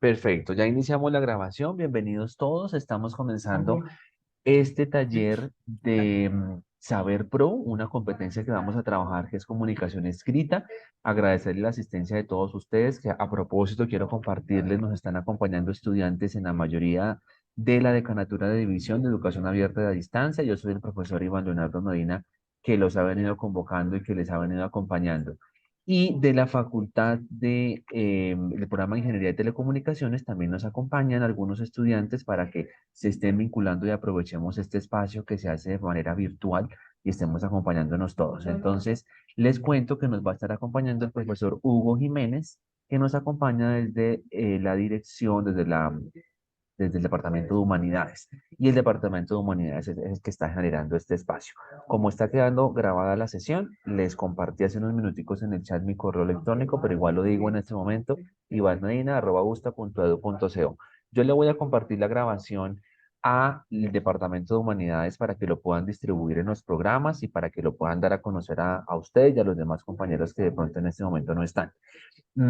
Perfecto, ya iniciamos la grabación. Bienvenidos todos. Estamos comenzando este taller de Saber Pro, una competencia que vamos a trabajar que es comunicación escrita. Agradecerle la asistencia de todos ustedes, que a propósito quiero compartirles, nos están acompañando estudiantes en la mayoría de la Decanatura de División de Educación Abierta y a Distancia. Yo soy el profesor Iván Leonardo Medina, que los ha venido convocando y que les ha venido acompañando. Y de la Facultad del programa de Ingeniería de Telecomunicaciones también nos acompañan algunos estudiantes para que se estén vinculando y aprovechemos este espacio que se hace de manera virtual y estemos acompañándonos todos. Entonces, les cuento que nos va a estar acompañando el profesor Hugo Jiménez, que nos acompaña desde la dirección, desde el Departamento de Humanidades. Y el Departamento de Humanidades es el que está generando este espacio. Como está quedando grabada la sesión, les compartí hace unos minuticos en el chat mi correo electrónico, pero igual lo digo en este momento, ivanmedina@busta.edu.co. Yo le voy a compartir la grabación al Departamento de Humanidades para que lo puedan distribuir en los programas y para que lo puedan dar a conocer a ustedes y a los demás compañeros que de pronto en este momento no están.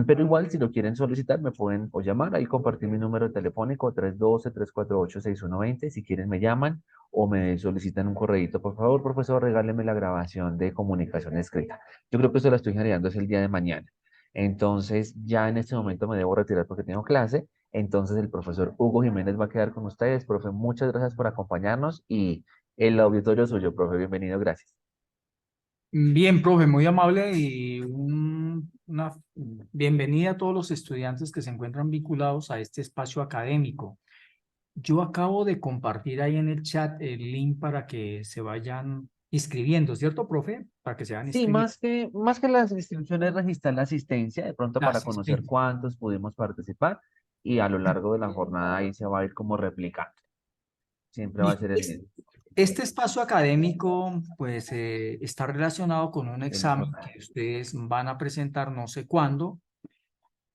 Pero igual, si lo quieren solicitar, me pueden o llamar, ahí compartir mi número telefónico 312-348-6120. Si quieren, me llaman o me solicitan un correíto. Por favor, profesor, regáleme la grabación de comunicación escrita. Yo creo que eso la estoy generando es el día de mañana. Entonces, ya en este momento me debo retirar porque tengo clase. Entonces, el profesor Hugo Jiménez va a quedar con ustedes. Profe, muchas gracias por acompañarnos y el auditorio suyo, profe. Bienvenido, gracias. Bien, profe, muy amable y una bienvenida a todos los estudiantes que se encuentran vinculados a este espacio académico. Yo acabo de compartir ahí en el chat el link para que se vayan inscribiendo, ¿cierto, profe? Para que se vayan Sí, inscribiendo. más que las instituciones registrar la asistencia, de pronto La para conocer asistencia. cuántos pudimos participar y a lo largo de la jornada ahí se va a ir como replicando. Siempre va a Listo. ser el mismo. Este espacio académico, pues, está relacionado con un El mismo examen horario. que ustedes van a presentar no sé cuándo.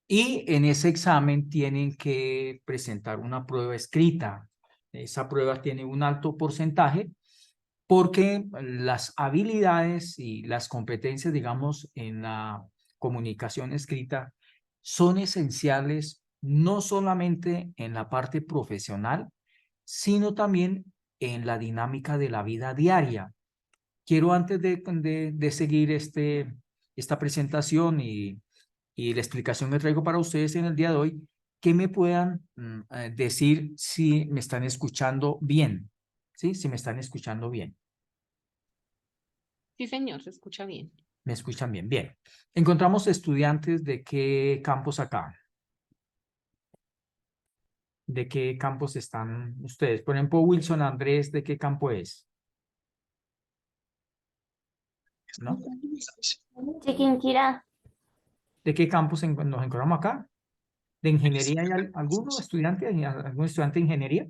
Y en ese examen tienen que presentar una prueba escrita. Esa prueba tiene un alto porcentaje porque las habilidades y las competencias, digamos, en la comunicación escrita son esenciales no solamente en la parte profesional, sino también en la dinámica de la vida diaria. Quiero antes de seguir esta presentación y la explicación que traigo para ustedes en el día de hoy, que me puedan decir si me están escuchando bien, ¿sí? Si me están escuchando bien. Sí, señor, se escucha bien. ¿Me escuchan bien? Bien. Encontramos estudiantes de qué campos acá. ¿De qué campos están ustedes? Por ejemplo, Wilson Andrés, ¿de qué campo es? ¿No? Chiquinquirá. ¿De qué campos nos encontramos acá? ¿De ingeniería hay alguno estudiante, algún estudiante de ingeniería?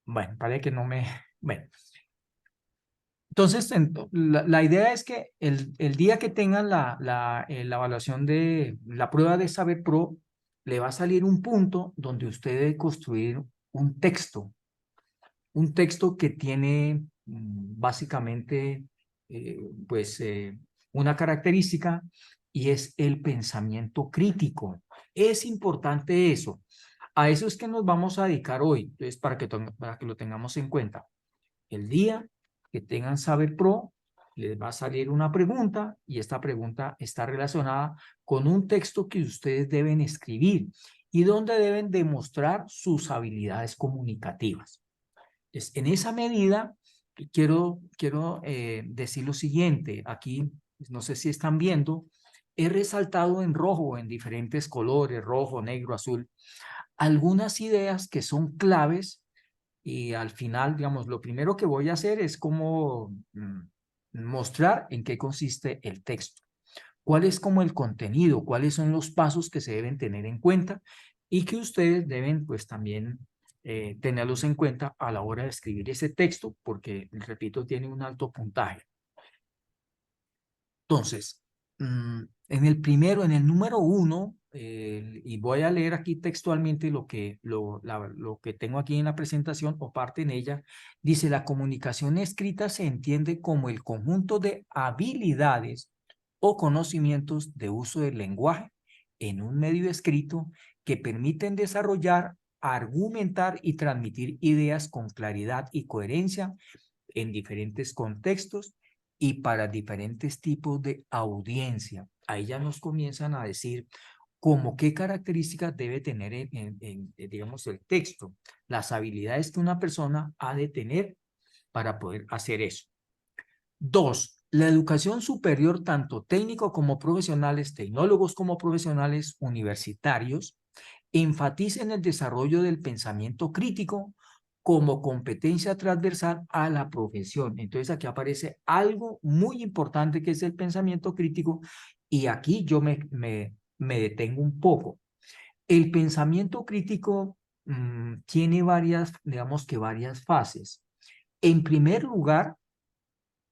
Bueno, parece que no me... Bueno, entonces la idea es que el día que tengan la evaluación de la prueba de Saber Pro, le va a salir un punto donde usted debe construir un texto que tiene básicamente pues una característica y es el pensamiento crítico. Es importante eso. A eso es que nos vamos a dedicar hoy, entonces para que lo tengamos en cuenta. El día que tengan Saber Pro, les va a salir una pregunta y esta pregunta está relacionada con un texto que ustedes deben escribir y donde deben demostrar sus habilidades comunicativas. En esa medida, quiero decir lo siguiente. Aquí, no sé si están viendo, he resaltado en rojo, en diferentes colores, rojo, negro, azul, algunas ideas que son claves y al final, digamos, lo primero que voy a hacer es como mostrar en qué consiste el texto. ¿Cuál es como el contenido? ¿Cuáles son los pasos que se deben tener en cuenta? Y que ustedes deben pues también tenerlos en cuenta a la hora de escribir ese texto, porque, repito, tiene un alto puntaje. Entonces, en el número 1, y voy a leer aquí textualmente lo que tengo aquí en la presentación o parte en ella, dice: la comunicación escrita se entiende como el conjunto de habilidades o conocimientos de uso del lenguaje en un medio escrito que permiten desarrollar, argumentar y transmitir ideas con claridad y coherencia en diferentes contextos y para diferentes tipos de audiencia. Ahí ya nos comienzan a decir como qué características debe tener digamos, el texto, las habilidades que una persona ha de tener para poder hacer eso. 2. La educación superior, tanto técnico como profesionales, tecnólogos como profesionales universitarios, enfatiza en el desarrollo del pensamiento crítico como competencia transversal a la profesión. Entonces aquí aparece algo muy importante que es el pensamiento crítico y aquí yo me detengo un poco. El pensamiento crítico tiene varias, digamos que varias fases. En primer lugar,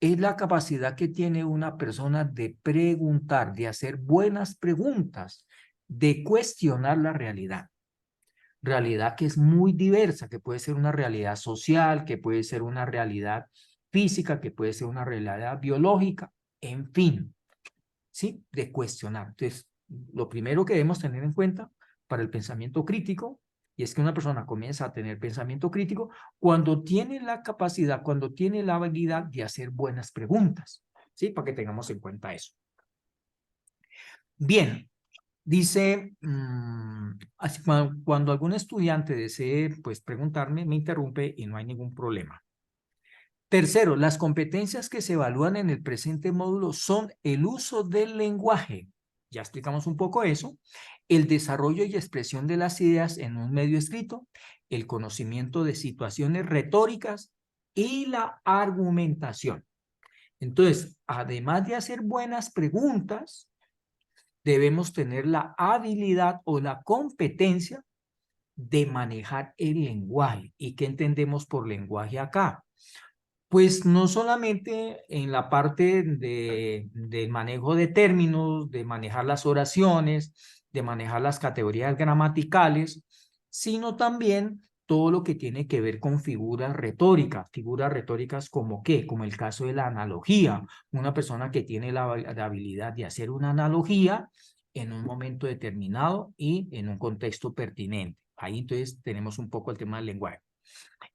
es la capacidad que tiene una persona de preguntar, de hacer buenas preguntas, de cuestionar la realidad. Realidad que es muy diversa, que puede ser una realidad social, que puede ser una realidad física, que puede ser una realidad biológica, en fin, ¿sí? De cuestionar. Entonces, lo primero que debemos tener en cuenta para el pensamiento crítico, y es que una persona comienza a tener pensamiento crítico cuando tiene la capacidad, cuando tiene la habilidad de hacer buenas preguntas, ¿sí? Para que tengamos en cuenta eso. Bien, dice, cuando algún estudiante desee pues, preguntarme, me interrumpe y no hay ningún problema. Tercero, las competencias que se evalúan en el presente módulo son el uso del lenguaje, ya explicamos un poco eso, el desarrollo y expresión de las ideas en un medio escrito, el conocimiento de situaciones retóricas y la argumentación. Entonces, además de hacer buenas preguntas, debemos tener la habilidad o la competencia de manejar el lenguaje. ¿Y qué entendemos por lenguaje acá? Pues no solamente en la parte del manejo de términos, de manejar las oraciones, de manejar las categorías gramaticales, sino también todo lo que tiene que ver con figuras retóricas como qué, como el caso de la analogía, una persona que tiene la habilidad de hacer una analogía en un momento determinado y en un contexto pertinente. Ahí entonces tenemos un poco el tema del lenguaje.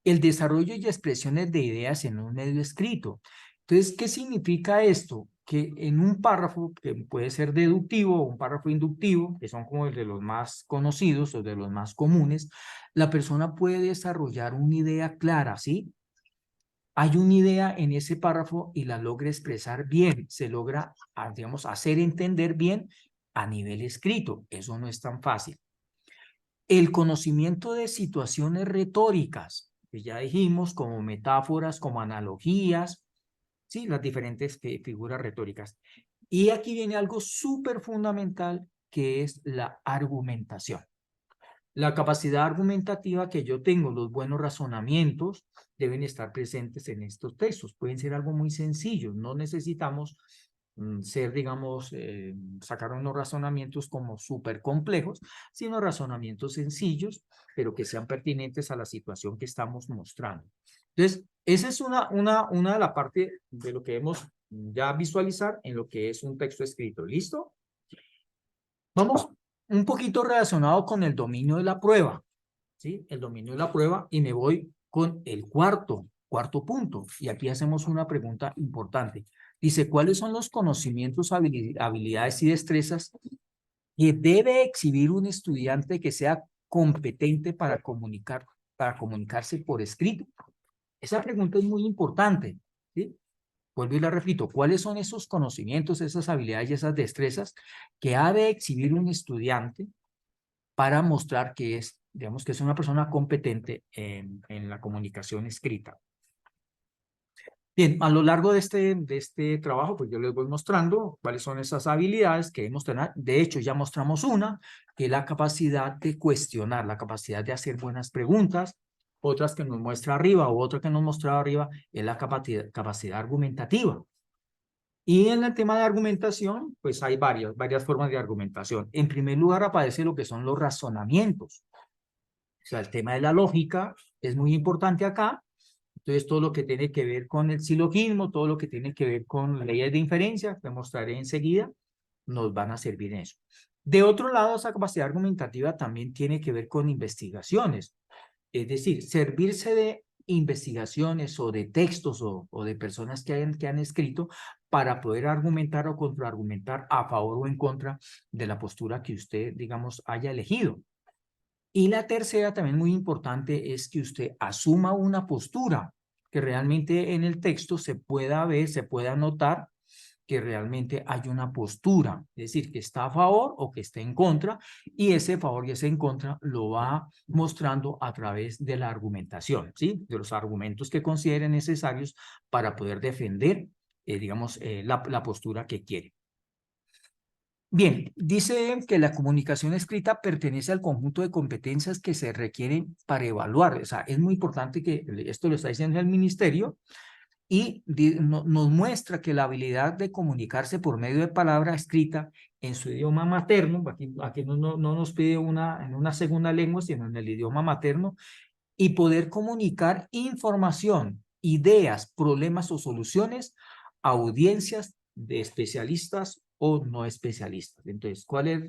El desarrollo y expresiones de ideas en un medio escrito. Entonces, ¿qué significa esto? Que en un párrafo, que puede ser deductivo o un párrafo inductivo, que son como el de los más conocidos o de los más comunes, la persona puede desarrollar una idea clara, ¿sí? Hay una idea en ese párrafo y la logra expresar bien, se logra, digamos, hacer entender bien a nivel escrito. Eso no es tan fácil. El conocimiento de situaciones retóricas, que ya dijimos, como metáforas, como analogías, ¿sí? Las diferentes figuras retóricas. Y aquí viene algo súper fundamental, que es la argumentación. La capacidad argumentativa que yo tengo, los buenos razonamientos, deben estar presentes en estos textos. Pueden ser algo muy sencillo, no necesitamos ser, digamos, sacar unos razonamientos como súper complejos, sino razonamientos sencillos, pero que sean pertinentes a la situación que estamos mostrando. Entonces, esa es una de la parte de lo que debemos ya visualizar en lo que es un texto escrito. ¿Listo? Vamos un poquito relacionado con el dominio de la prueba, ¿sí? El dominio de la prueba, y me voy con el cuarto punto. Y aquí hacemos una pregunta importante. Dice, ¿cuáles son los conocimientos, habilidades y destrezas que debe exhibir un estudiante que sea competente para comunicarse por escrito? Esa pregunta es muy importante, ¿sí? Vuelvo y la repito, ¿cuáles son esos conocimientos, esas habilidades y esas destrezas que ha de exhibir un estudiante para mostrar que es, digamos, que es una persona competente en la comunicación escrita? Bien, a lo largo de este trabajo, pues yo les voy mostrando cuáles son esas habilidades que debemos tener. De hecho, ya mostramos una, que es la capacidad de cuestionar, la capacidad de hacer buenas preguntas. Otras que nos muestra arriba, o otra que nos mostraba arriba, es la capacidad argumentativa. Y en el tema de argumentación, pues hay varias formas de argumentación. En primer lugar, aparece lo que son los razonamientos. O sea, el tema de la lógica es muy importante acá. Entonces, todo lo que tiene que ver con el silogismo, todo lo que tiene que ver con leyes de inferencia, que mostraré enseguida, nos van a servir en eso. De otro lado, esa capacidad argumentativa también tiene que ver con investigaciones. Es decir, servirse de investigaciones o de textos o de personas que han escrito para poder argumentar o contraargumentar a favor o en contra de la postura que usted, digamos, haya elegido. Y la tercera, también muy importante, es que usted asuma una postura, que realmente en el texto se pueda ver, se pueda notar que realmente hay una postura, es decir, que está a favor o que está en contra, y ese favor y ese en contra lo va mostrando a través de la argumentación, ¿sí? De los argumentos que considere necesarios para poder defender, digamos, la postura que quiere. Bien, dice que la comunicación escrita pertenece al conjunto de competencias que se requieren para evaluar. O sea, es muy importante que esto lo está diciendo el ministerio y nos muestra que la habilidad de comunicarse por medio de palabra escrita en su idioma materno, aquí no nos pide en una segunda lengua, sino en el idioma materno, y poder comunicar información, ideas, problemas o soluciones a audiencias de especialistas o no especialistas. Entonces,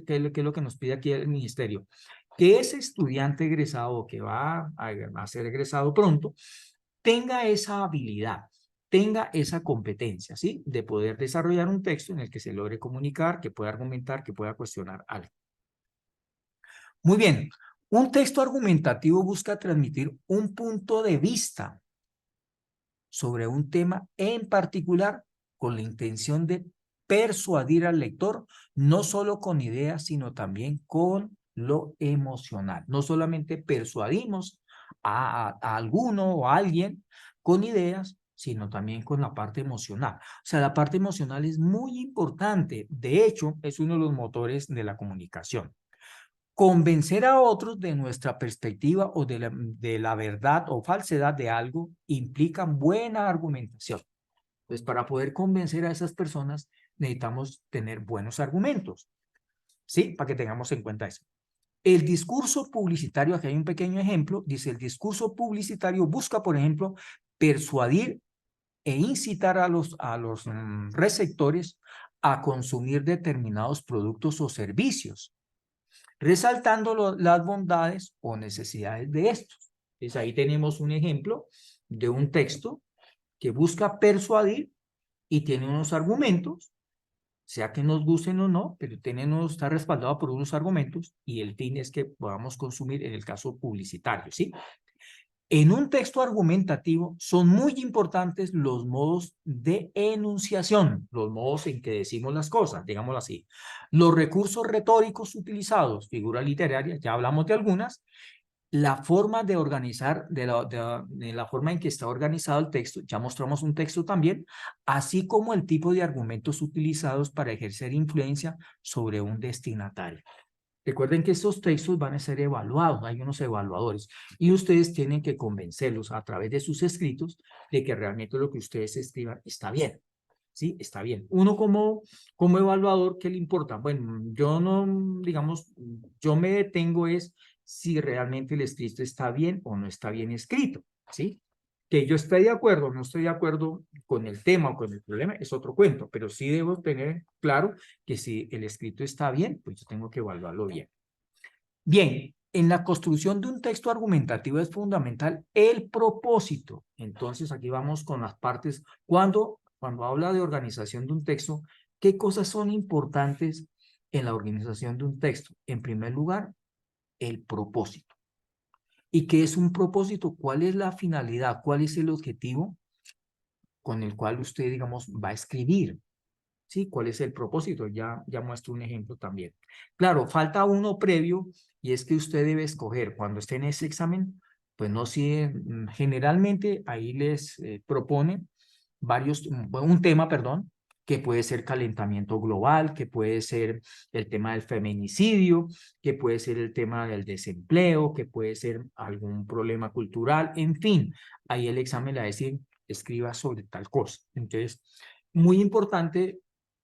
qué es lo que nos pide aquí el ministerio? Que ese estudiante egresado o que va a ser egresado pronto tenga esa habilidad, tenga esa competencia, ¿sí? De poder desarrollar un texto en el que se logre comunicar, que pueda argumentar, que pueda cuestionar algo. Muy bien, un texto argumentativo busca transmitir un punto de vista sobre un tema en particular con la intención de persuadir al lector, no solo con ideas, sino también con lo emocional. No solamente persuadimos a alguno o a alguien con ideas, sino también con la parte emocional. O sea, la parte emocional es muy importante. De hecho, es uno de los motores de la comunicación. Convencer a otros de nuestra perspectiva o de la verdad o falsedad de algo implica buena argumentación. Entonces, para poder convencer a esas personas, necesitamos tener buenos argumentos. ¿Sí? Para que tengamos en cuenta eso. El discurso publicitario, aquí hay un pequeño ejemplo, dice el discurso publicitario busca, por ejemplo, persuadir e incitar a los receptores a consumir determinados productos o servicios, resaltando las bondades o necesidades de estos. Entonces ahí tenemos un ejemplo de un texto que busca persuadir y tiene unos argumentos, sea que nos gusten o no, pero está respaldado por unos argumentos y el fin es que podamos consumir en el caso publicitario, ¿sí? En un texto argumentativo son muy importantes los modos de enunciación, los modos en que decimos las cosas, digámoslo así. Los recursos retóricos utilizados, figura literaria, ya hablamos de algunas, la forma de organizar, de la forma en que está organizado el texto, ya mostramos un texto también, así como el tipo de argumentos utilizados para ejercer influencia sobre un destinatario. Recuerden que estos textos van a ser evaluados, hay unos evaluadores, y ustedes tienen que convencerlos a través de sus escritos de que realmente lo que ustedes escriban está bien. ¿Sí? Está bien. Uno como evaluador, ¿qué le importa? Bueno, yo no, digamos, yo me detengo es si realmente el escrito está bien o no está bien escrito, ¿sí? Que yo esté de acuerdo o no estoy de acuerdo con el tema o con el problema es otro cuento, pero sí debo tener claro que si el escrito está bien, pues yo tengo que evaluarlo bien. Bien, en la construcción de un texto argumentativo es fundamental el propósito. Entonces aquí vamos con las partes. Cuando habla de organización de un texto, ¿qué cosas son importantes en la organización de un texto? En primer lugar, el propósito. ¿Y qué es un propósito? ¿Cuál es la finalidad? ¿Cuál es el objetivo con el cual usted, digamos, va a escribir? ¿Sí? ¿Cuál es el propósito? Ya muestro un ejemplo también. Claro, falta uno previo y es que usted debe escoger cuando esté en ese examen, pues no si generalmente ahí les propone un tema, perdón, que puede ser calentamiento global, que puede ser el tema del feminicidio, que puede ser el tema del desempleo, que puede ser algún problema cultural, en fin, ahí el examen le va a decir, escriba sobre tal cosa. Entonces, muy importante,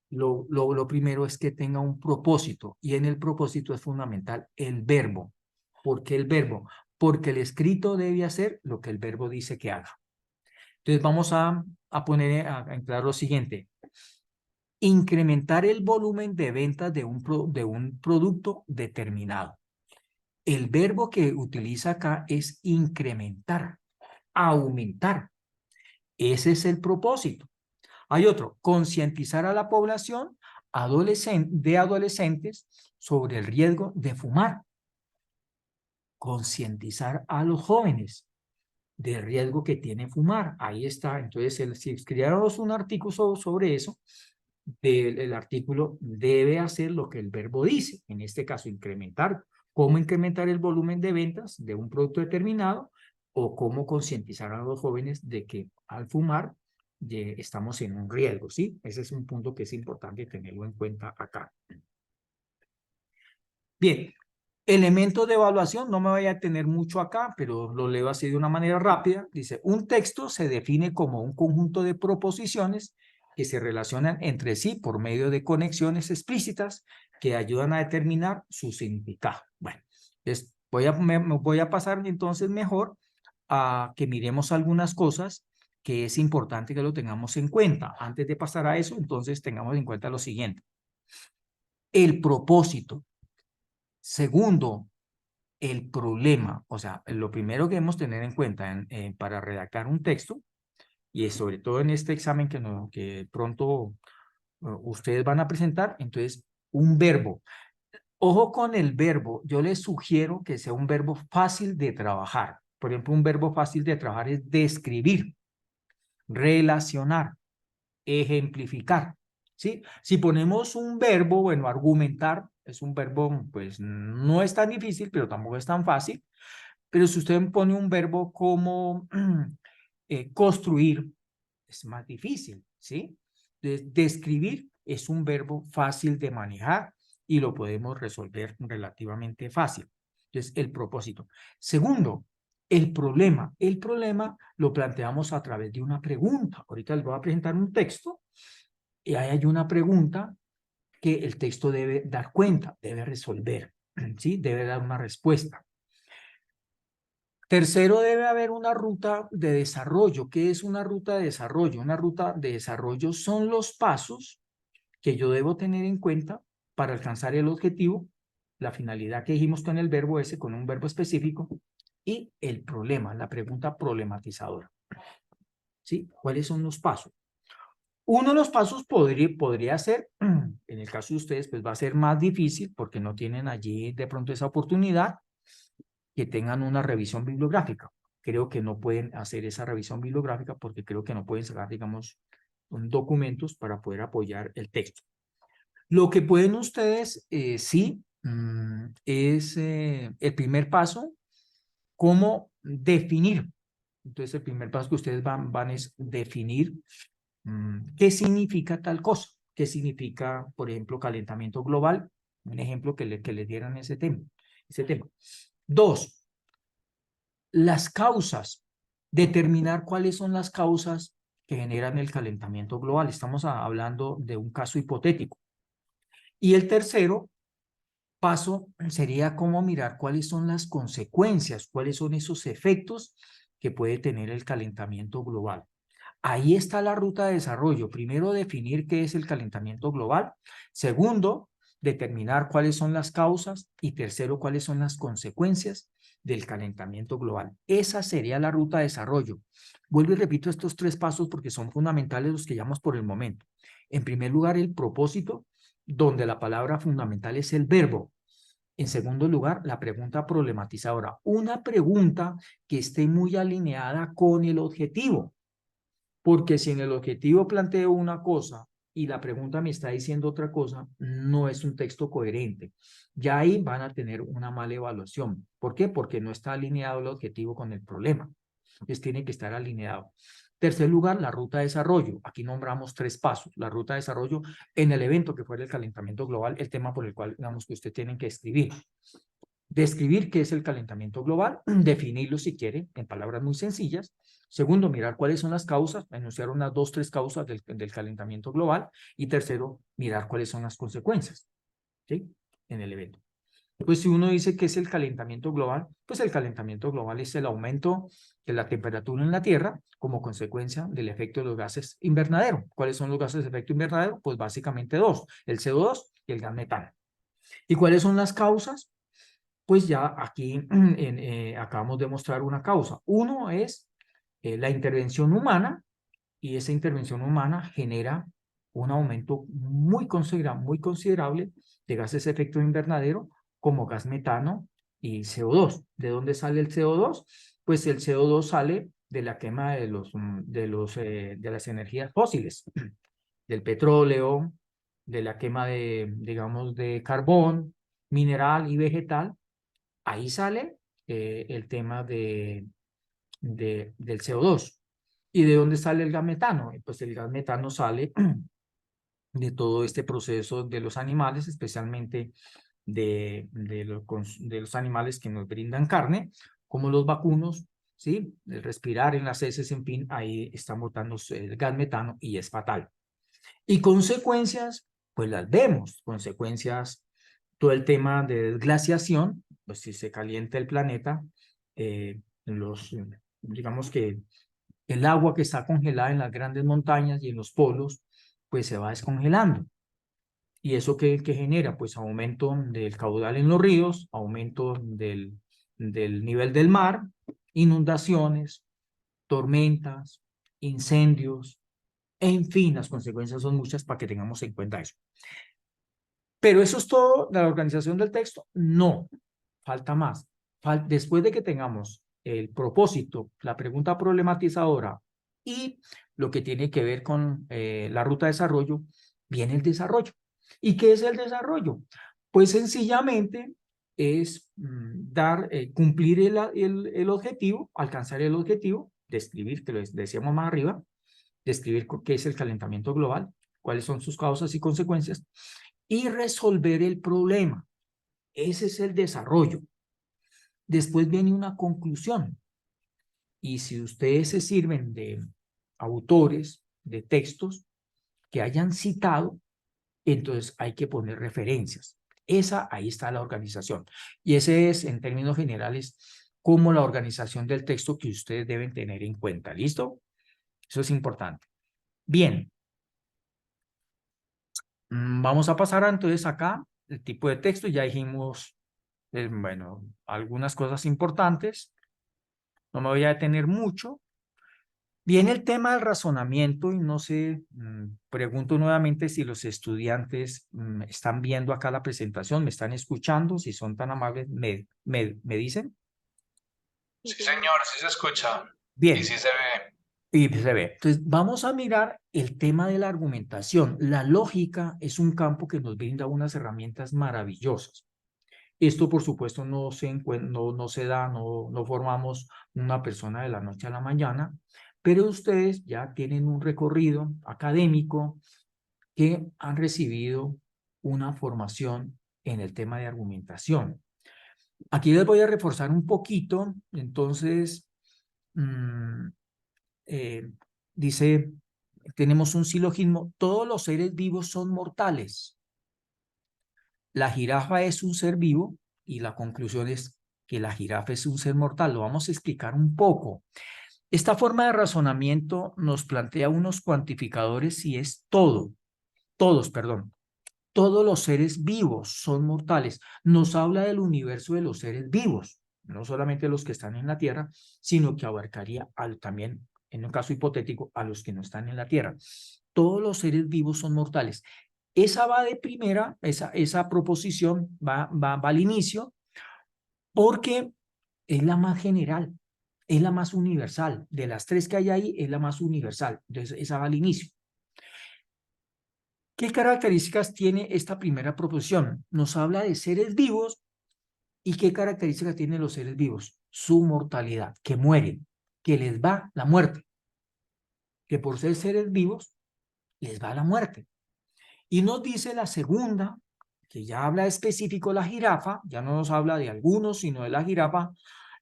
lo primero es que tenga un propósito y en el propósito es fundamental el verbo. ¿Por qué el verbo? Porque el escrito debe hacer lo que el verbo dice que haga. Entonces vamos a poner a entrar lo siguiente. incrementar el volumen de ventas de un producto determinado. El verbo que utiliza acá es incrementar, aumentar. Ese es el propósito. Hay otro, concientizar a la población de adolescentes sobre el riesgo de fumar. Concientizar a los jóvenes del riesgo que tiene fumar. Ahí está. Entonces, si escribiéramos un artículo sobre eso, el artículo debe hacer lo que el verbo dice. En este caso, incrementar. ¿Cómo incrementar el volumen de ventas de un producto determinado? O cómo concientizar a los jóvenes de que al fumar estamos en un riesgo, ¿sí? Ese es un punto que es importante tenerlo en cuenta acá. Bien, elementos de evaluación, no me voy a tener mucho acá, pero lo leo así de una manera rápida. Dice, un texto se define como un conjunto de proposiciones que se relacionan entre sí por medio de conexiones explícitas que ayudan a determinar su significado. Bueno, me voy a pasar entonces mejor a que miremos algunas cosas que es importante que lo tengamos en cuenta. Antes de pasar a eso, entonces tengamos en cuenta lo siguiente. El propósito. Segundo, el problema. O sea, lo primero que debemos tener en cuenta para redactar un texto, y sobre todo en este examen que pronto ustedes van a presentar, entonces, un verbo. Ojo con el verbo. Yo les sugiero que sea un verbo fácil de trabajar. Por ejemplo, un verbo fácil de trabajar es describir, relacionar, ejemplificar, ¿sí? Si ponemos un verbo, bueno, argumentar, es un verbo, pues no es tan difícil, pero tampoco es tan fácil. Pero si usted pone un verbo como construir, es más difícil, ¿sí? Describir es un verbo fácil de manejar y lo podemos resolver relativamente fácil. Entonces, el propósito. Segundo, el problema. El problema lo planteamos a través de una pregunta. Ahorita les voy a presentar un texto y ahí hay una pregunta que el texto debe dar cuenta, debe resolver, ¿sí? Debe dar una respuesta. Tercero, debe haber una ruta de desarrollo. ¿Qué es una ruta de desarrollo? Una ruta de desarrollo son los pasos que yo debo tener en cuenta para alcanzar el objetivo, la finalidad que dijimos con el verbo ese, con un verbo específico, y el problema, la pregunta problematizadora. ¿Sí? ¿Cuáles son los pasos? Uno de los pasos podría ser, en el caso de ustedes, pues va a ser más difícil porque no tienen allí de pronto esa oportunidad, que tengan una revisión bibliográfica. Creo que no pueden hacer esa revisión bibliográfica porque creo que no pueden sacar, digamos, documentos para poder apoyar el texto. Lo que pueden ustedes, sí, es el primer paso, cómo definir. Entonces, el primer paso que ustedes van es definir qué significa tal cosa. ¿Qué significa, por ejemplo, calentamiento global? Un ejemplo que les dieran ese tema. Dos, las causas. Determinar cuáles son las causas que generan el calentamiento global. Estamos hablando de un caso hipotético. Y el tercero paso sería cómo mirar cuáles son las consecuencias, cuáles son esos efectos que puede tener el calentamiento global. Ahí está la ruta de desarrollo. Primero, definir qué es el calentamiento global. Segundo, determinar cuáles son las causas. Y tercero, cuáles son las consecuencias del calentamiento global. Esa sería la ruta de desarrollo. Vuelvo y repito estos tres pasos porque son fundamentales los que llamamos por el momento. En primer lugar, el propósito, donde la palabra fundamental es el verbo. En segundo lugar, la pregunta problematizadora. Una pregunta que esté muy alineada con el objetivo. Porque si en el objetivo planteo una cosa y la pregunta me está diciendo otra cosa, no es un texto coherente. Ya ahí van a tener una mala evaluación. ¿Por qué? Porque no está alineado el objetivo con el problema. Entonces tiene que estar alineado. Tercer lugar, la ruta de desarrollo. Aquí nombramos tres pasos. La ruta de desarrollo en el evento que fue el calentamiento global, el tema por el cual digamos que usted tiene que escribir. Describir qué es el calentamiento global, definirlo si quiere, en palabras muy sencillas. Segundo, mirar cuáles son las causas, enunciar unas 2, 3 causas del calentamiento global. Y tercero, mirar cuáles son las consecuencias, ¿sí? En el evento. Pues si uno dice que es el calentamiento global, pues el calentamiento global es el aumento de la temperatura en la Tierra como consecuencia del efecto de los gases invernadero. ¿Cuáles son los gases de efecto invernadero? Pues básicamente dos, el CO2 y el gas metano. ¿Y cuáles son las causas? Pues ya aquí acabamos de mostrar una causa. Uno es la intervención humana, y esa intervención humana genera un aumento muy considerable de gases de efecto invernadero como gas metano y CO2. ¿De dónde sale el CO2? Pues el CO2 sale de la quema de las energías fósiles, del petróleo, de la quema digamos, de carbón, mineral y vegetal. Ahí sale el tema del CO2. ¿Y de dónde sale el gas metano? Pues el gas metano sale de todo este proceso de los animales, especialmente de los animales que nos brindan carne, como los vacunos, ¿sí? El respirar en las heces, en fin, ahí está botando el gas metano y es fatal. Y consecuencias, pues las vemos, consecuencias, todo el tema de desglaciación, pues si se calienta el planeta, digamos que el agua que está congelada en las grandes montañas y en los polos, pues se va descongelando. ¿Y eso qué genera? Pues aumento del caudal en los ríos, aumento del nivel del mar, inundaciones, tormentas, incendios, en fin, las consecuencias son muchas para que tengamos en cuenta eso. ¿Pero eso es todo de la organización del texto? No, falta más. Después de que tengamos el propósito, la pregunta problematizadora y lo que tiene que ver con la ruta de desarrollo, viene el desarrollo. ¿Y qué es el desarrollo? Pues sencillamente es cumplir el objetivo, alcanzar el objetivo, describir, que lo decíamos más arriba, describir qué es el calentamiento global, cuáles son sus causas y consecuencias, y resolver el problema. Ese es el desarrollo. Después viene una conclusión. Y si ustedes se sirven de autores, de textos que hayan citado, entonces hay que poner referencias. Ahí está la organización. Y ese es, en términos generales, como la organización del texto que ustedes deben tener en cuenta. ¿Listo? Eso es importante. Bien. Vamos a pasar entonces acá, el tipo de texto. Ya dijimos, bueno, algunas cosas importantes. No me voy a detener mucho. Viene el tema del razonamiento y no sé, pregunto nuevamente si los estudiantes están viendo acá la presentación, me están escuchando, si son tan amables, me dicen. Sí, señor, sí se escucha. Bien. Y sí se ve. Y se ve. Entonces, vamos a mirar el tema de la argumentación. La lógica es un campo que nos brinda unas herramientas maravillosas. Esto, por supuesto, no se da, no formamos una persona de la noche a la mañana, pero ustedes ya tienen un recorrido académico que han recibido una formación en el tema de argumentación. Aquí les voy a reforzar un poquito, entonces, dice, tenemos un silogismo, todos los seres vivos son mortales. La jirafa es un ser vivo y la conclusión es que la jirafa es un ser mortal. Lo vamos a explicar un poco. Esta forma de razonamiento nos plantea unos cuantificadores y es todos los seres vivos son mortales. Nos habla del universo de los seres vivos, no solamente los que están en la Tierra, sino que abarcaría también, en un caso hipotético, a los que no están en la Tierra. Todos los seres vivos son mortales. Esa va de primera, esa proposición va al inicio, porque es la más general, es la más universal. De las tres que hay ahí, es la más universal. Entonces, esa va al inicio. ¿Qué características tiene esta primera proposición? Nos habla de seres vivos. ¿Y qué características tienen los seres vivos? Su mortalidad, que mueren, que les va la muerte. Que por ser seres vivos, les va la muerte. Y nos dice la segunda, que ya habla específico de la jirafa, ya no nos habla de algunos, sino de la jirafa.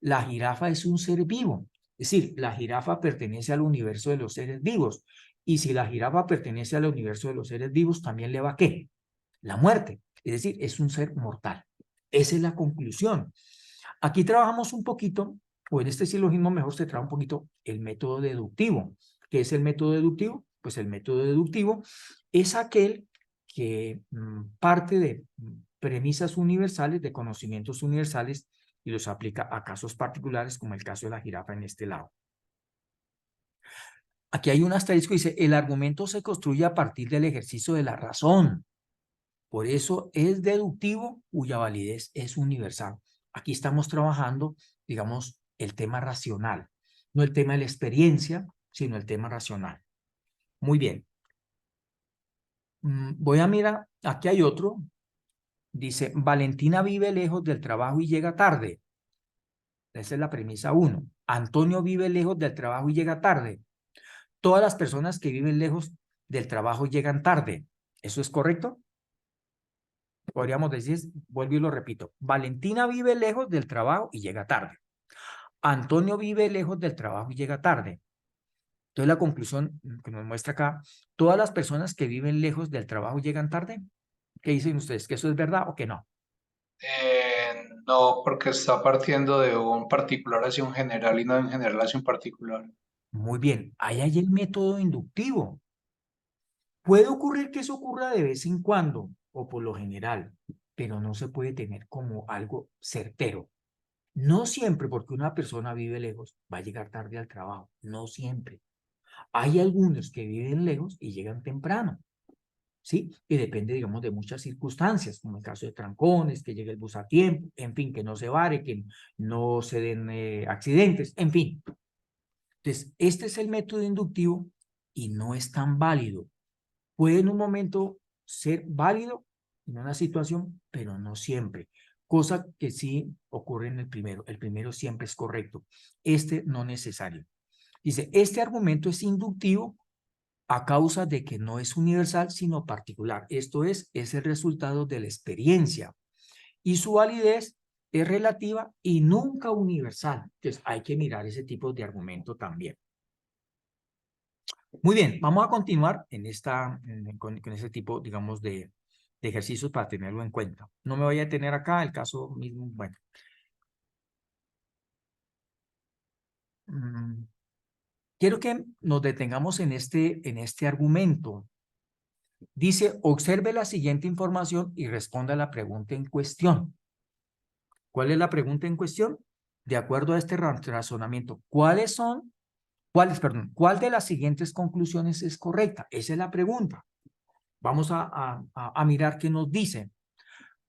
La jirafa es un ser vivo. Es decir, la jirafa pertenece al universo de los seres vivos. Y si la jirafa pertenece al universo de los seres vivos, también le va ¿qué? La muerte. Es decir, es un ser mortal. Esa es la conclusión. Aquí trabajamos un poquito, o en este silogismo mejor se trabaja un poquito el método deductivo. ¿Qué es el método deductivo? Pues el método deductivo es aquel que parte de premisas universales, de conocimientos universales, y los aplica a casos particulares, como el caso de la jirafa en este lado. Aquí hay un asterisco que dice, el argumento se construye a partir del ejercicio de la razón. Por eso es deductivo cuya validez es universal. Aquí estamos trabajando, digamos, el tema racional. No el tema de la experiencia, sino el tema racional. Muy bien. Voy a mirar, aquí hay otro. Dice, Valentina vive lejos del trabajo y llega tarde. Esa es la premisa 1. Antonio vive lejos del trabajo y llega tarde. Todas las personas que viven lejos del trabajo llegan tarde. ¿Eso es correcto? Podríamos decir, vuelvo y lo repito. Valentina vive lejos del trabajo y llega tarde. Antonio vive lejos del trabajo y llega tarde. Entonces la conclusión que nos muestra acá, todas las personas que viven lejos del trabajo llegan tarde. ¿Qué dicen ustedes? ¿Que eso es verdad o que no? No, porque está partiendo de un particular hacia un general y no de un general hacia un particular. Muy bien, ahí hay el método inductivo. Puede ocurrir que eso ocurra de vez en cuando o por lo general, pero no se puede tener como algo certero. No siempre porque una persona vive lejos va a llegar tarde al trabajo, no siempre. Hay algunos que viven lejos y llegan temprano, ¿sí? Y depende, digamos, de muchas circunstancias, como el caso de trancones, que llegue el bus a tiempo, en fin, que no se vare, que no se den accidentes, en fin. Entonces, este es el método inductivo y no es tan válido. Puede en un momento ser válido en una situación, pero no siempre. Cosa que sí ocurre en el primero. El primero siempre es correcto. Este no necesario. Dice, este argumento es inductivo a causa de que no es universal, sino particular. Esto es el resultado de la experiencia. Y su validez es relativa y nunca universal. Entonces, hay que mirar ese tipo de argumento también. Muy bien, vamos a continuar con ese tipo, digamos, de ejercicios para tenerlo en cuenta. No me voy a detener acá, el caso mismo, bueno. Quiero que nos detengamos en este argumento. Dice, observe la siguiente información y responda a la pregunta en cuestión. ¿Cuál es la pregunta en cuestión? De acuerdo a este razonamiento, ¿cuál de las siguientes conclusiones es correcta? Esa es la pregunta. Vamos a mirar qué nos dice.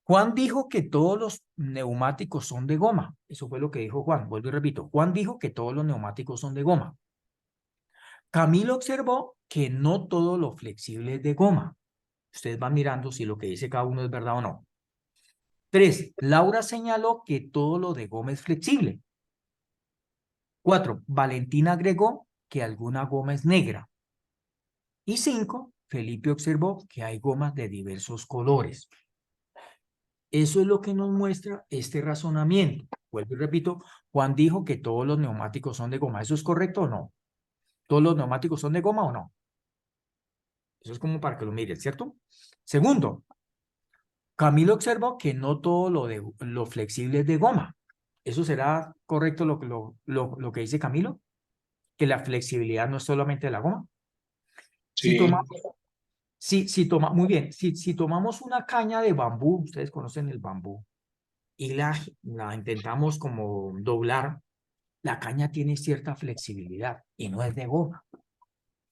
Juan dijo que todos los neumáticos son de goma. Eso fue lo que dijo Juan. Vuelvo y repito. Juan dijo que todos los neumáticos son de goma. Camilo observó que no todo lo flexible es de goma. Ustedes van mirando si lo que dice cada uno es verdad o no. 3. Laura señaló que todo lo de goma es flexible. 4. Valentina agregó que alguna goma es negra. Y 5. Felipe observó que hay gomas de diversos colores. Eso es lo que nos muestra este razonamiento. Vuelvo y repito, Juan dijo que todos los neumáticos son de goma. ¿Eso es correcto o no? ¿Todos los neumáticos son de goma o no? Eso es como para que lo miren, ¿cierto? Segundo, Camilo observó que no todo lo flexible es de goma. ¿Eso será correcto lo que dice Camilo? Que la flexibilidad no es solamente de la goma. Sí, Muy bien, si tomamos una caña de bambú, ustedes conocen el bambú, y la intentamos como doblar, la caña tiene cierta flexibilidad y no es de goma.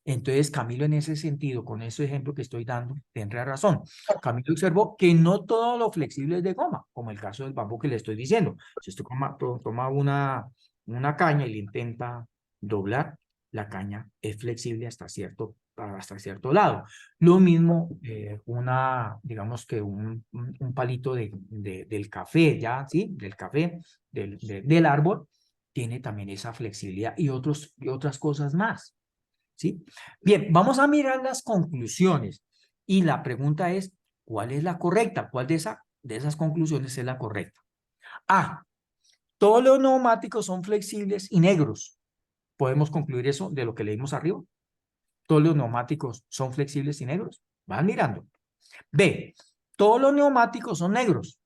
Entonces, Camilo, en ese sentido, con ese ejemplo que estoy dando, tendrá razón. Camilo observó que no todo lo flexible es de goma, como el caso del bambú que le estoy diciendo. Si usted toma una caña y le intenta doblar, la caña es flexible hasta cierto lado. Lo mismo, digamos que un palito del café, ¿ya? ¿Sí? Del café, del árbol, tiene también esa flexibilidad y otras cosas más. ¿Sí? Bien, vamos a mirar las conclusiones y la pregunta es, ¿cuál es la correcta? ¿Cuál de esas conclusiones es la correcta? A, todos los neumáticos son flexibles y negros. ¿Podemos concluir eso de lo que leímos arriba? ¿Todos los neumáticos son flexibles y negros? Van mirando. B, todos los neumáticos son negros.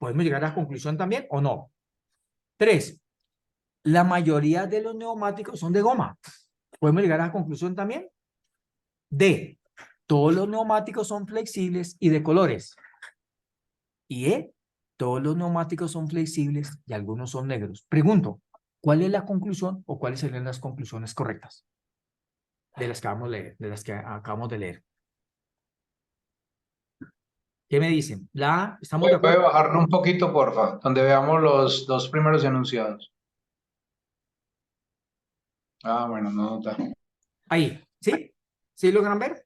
¿Podemos llegar a la conclusión también o no? 3. La mayoría de los neumáticos son de goma. ¿Podemos llegar a la conclusión también? D. Todos los neumáticos son flexibles y de colores. Y E. Todos los neumáticos son flexibles y algunos son negros. Pregunto, ¿cuál es la conclusión o cuáles serían las conclusiones correctas de las que acabamos de leer? ¿Qué me dicen? La A, ¿estamos de ¿Puede acuerdo? bajarlo un poquito, porfa? Donde veamos los dos primeros enunciados. Ah, bueno, no nota. Ahí, ¿sí? ¿Sí logran ver?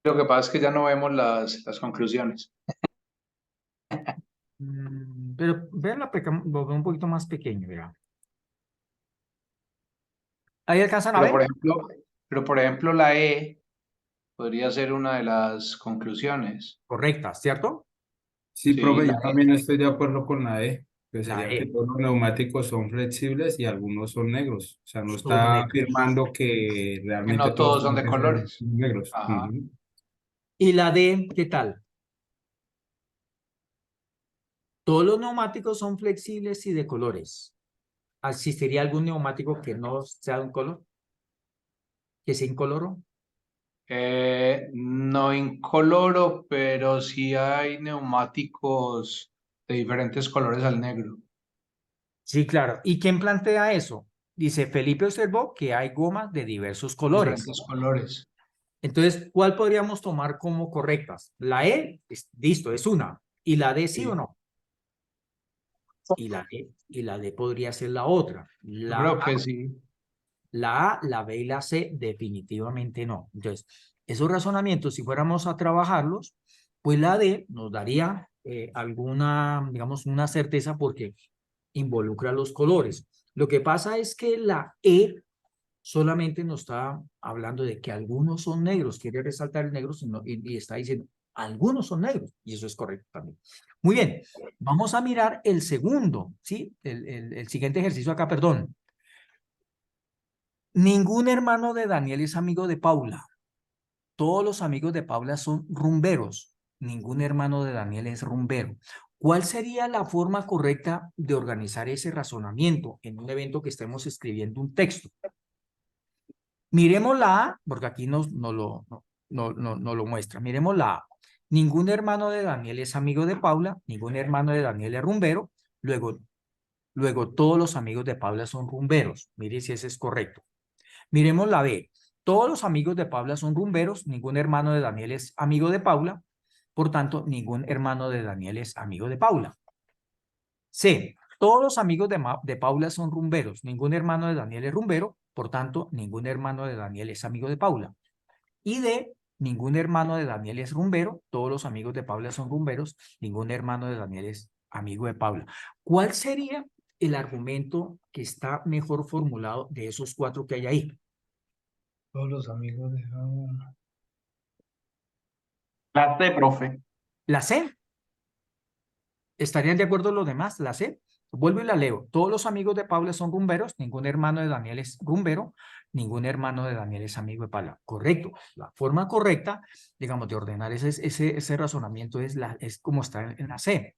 Lo que pasa es que ya no vemos las conclusiones. Pero vean un poquito más pequeño, ¿verdad? ¿Ahí alcanzan a ver? Pero por ejemplo, la E podría ser una de las conclusiones. Correctas, ¿cierto? Sí, Sí, profe, la yo también estoy de acuerdo con la E, que La sería que E, todos los neumáticos son flexibles y algunos son negros. O sea, no son está negros. afirmando que que realmente no todos todos son tienen de que ser colores. negros. Ajá. Ujú. ¿Y la D, qué tal? Todos los neumáticos son flexibles y de colores. ¿Existiría algún neumático que no sea de un color? ¿Que sea incoloro? No incoloro, pero sí hay neumáticos de diferentes colores al negro. Sí, claro. ¿Y quién plantea eso? Dice, Felipe observó que hay gomas de diversos colores. Diferentes colores. Entonces, ¿cuál podríamos tomar como correctas? La E, listo, es una. ¿Y la D sí o Sí. no? Y la D podría ser la otra. Yo creo que sí. La A, la B y la C definitivamente no. Entonces, esos razonamientos, si fuéramos a trabajarlos, pues la D nos daría alguna, digamos, una certeza porque involucra los colores. Lo que pasa es que la E solamente nos está hablando de que algunos son negros, quiere resaltar el negro y está diciendo, algunos son negros, y eso es correcto también. Muy bien, vamos a mirar el segundo, ¿sí? El siguiente ejercicio acá, perdón. Ningún hermano de Daniel es amigo de Paula. Todos los amigos de Paula son rumberos. Ningún hermano de Daniel es rumbero. ¿Cuál sería la forma correcta de organizar ese razonamiento en un evento que estemos escribiendo un texto? Miremos la A, porque aquí no lo muestra. Miremos la A. Ningún hermano de Daniel es amigo de Paula. Ningún hermano de Daniel es rumbero. Luego todos los amigos de Paula son rumberos. Mire si ese es correcto. Miremos la B. Todos los amigos de Paula son rumberos, ningún hermano de Daniel es amigo de Paula, por tanto, ningún hermano de Daniel es amigo de Paula. C. Todos los amigos de Paula son rumberos, ningún hermano de Daniel es rumbero, por tanto, ningún hermano de Daniel es amigo de Paula. Y D. Ningún hermano de Daniel es rumbero, todos los amigos de Paula son rumberos, ningún hermano de Daniel es amigo de Paula. ¿Cuál sería el argumento que está mejor formulado de esos cuatro que hay ahí? Todos los amigos de... La C, profe. La C. ¿Estarían de acuerdo los demás? La C. Vuelvo y la leo. Todos los amigos de Paula son rumberos, ningún hermano de Daniel es rumbero, ningún hermano de Daniel es amigo de Paula. Correcto. La forma correcta, digamos, de ordenar ese razonamiento es como está en la C.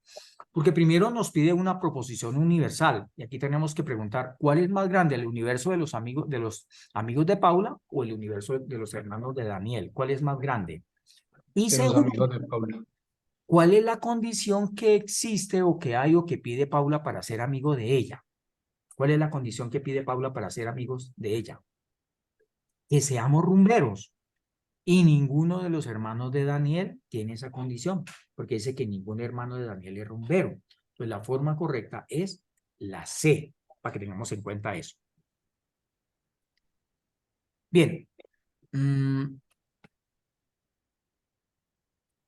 Porque primero nos pide una proposición universal y aquí tenemos que preguntar, ¿cuál es más grande, el universo de los amigos de Paula o el universo de los hermanos de Daniel? ¿Cuál es más grande? Y De los segundo, amigos de Paula. ¿cuál es la condición que existe o que hay o que pide Paula para ser amigo de ella? ¿Cuál es la condición que pide Paula para ser amigos de ella? Que seamos rumberos. Y ninguno de los hermanos de Daniel tiene esa condición, porque dice que ningún hermano de Daniel es rumbero. Pues la forma correcta es la C, para que tengamos en cuenta eso. Bien.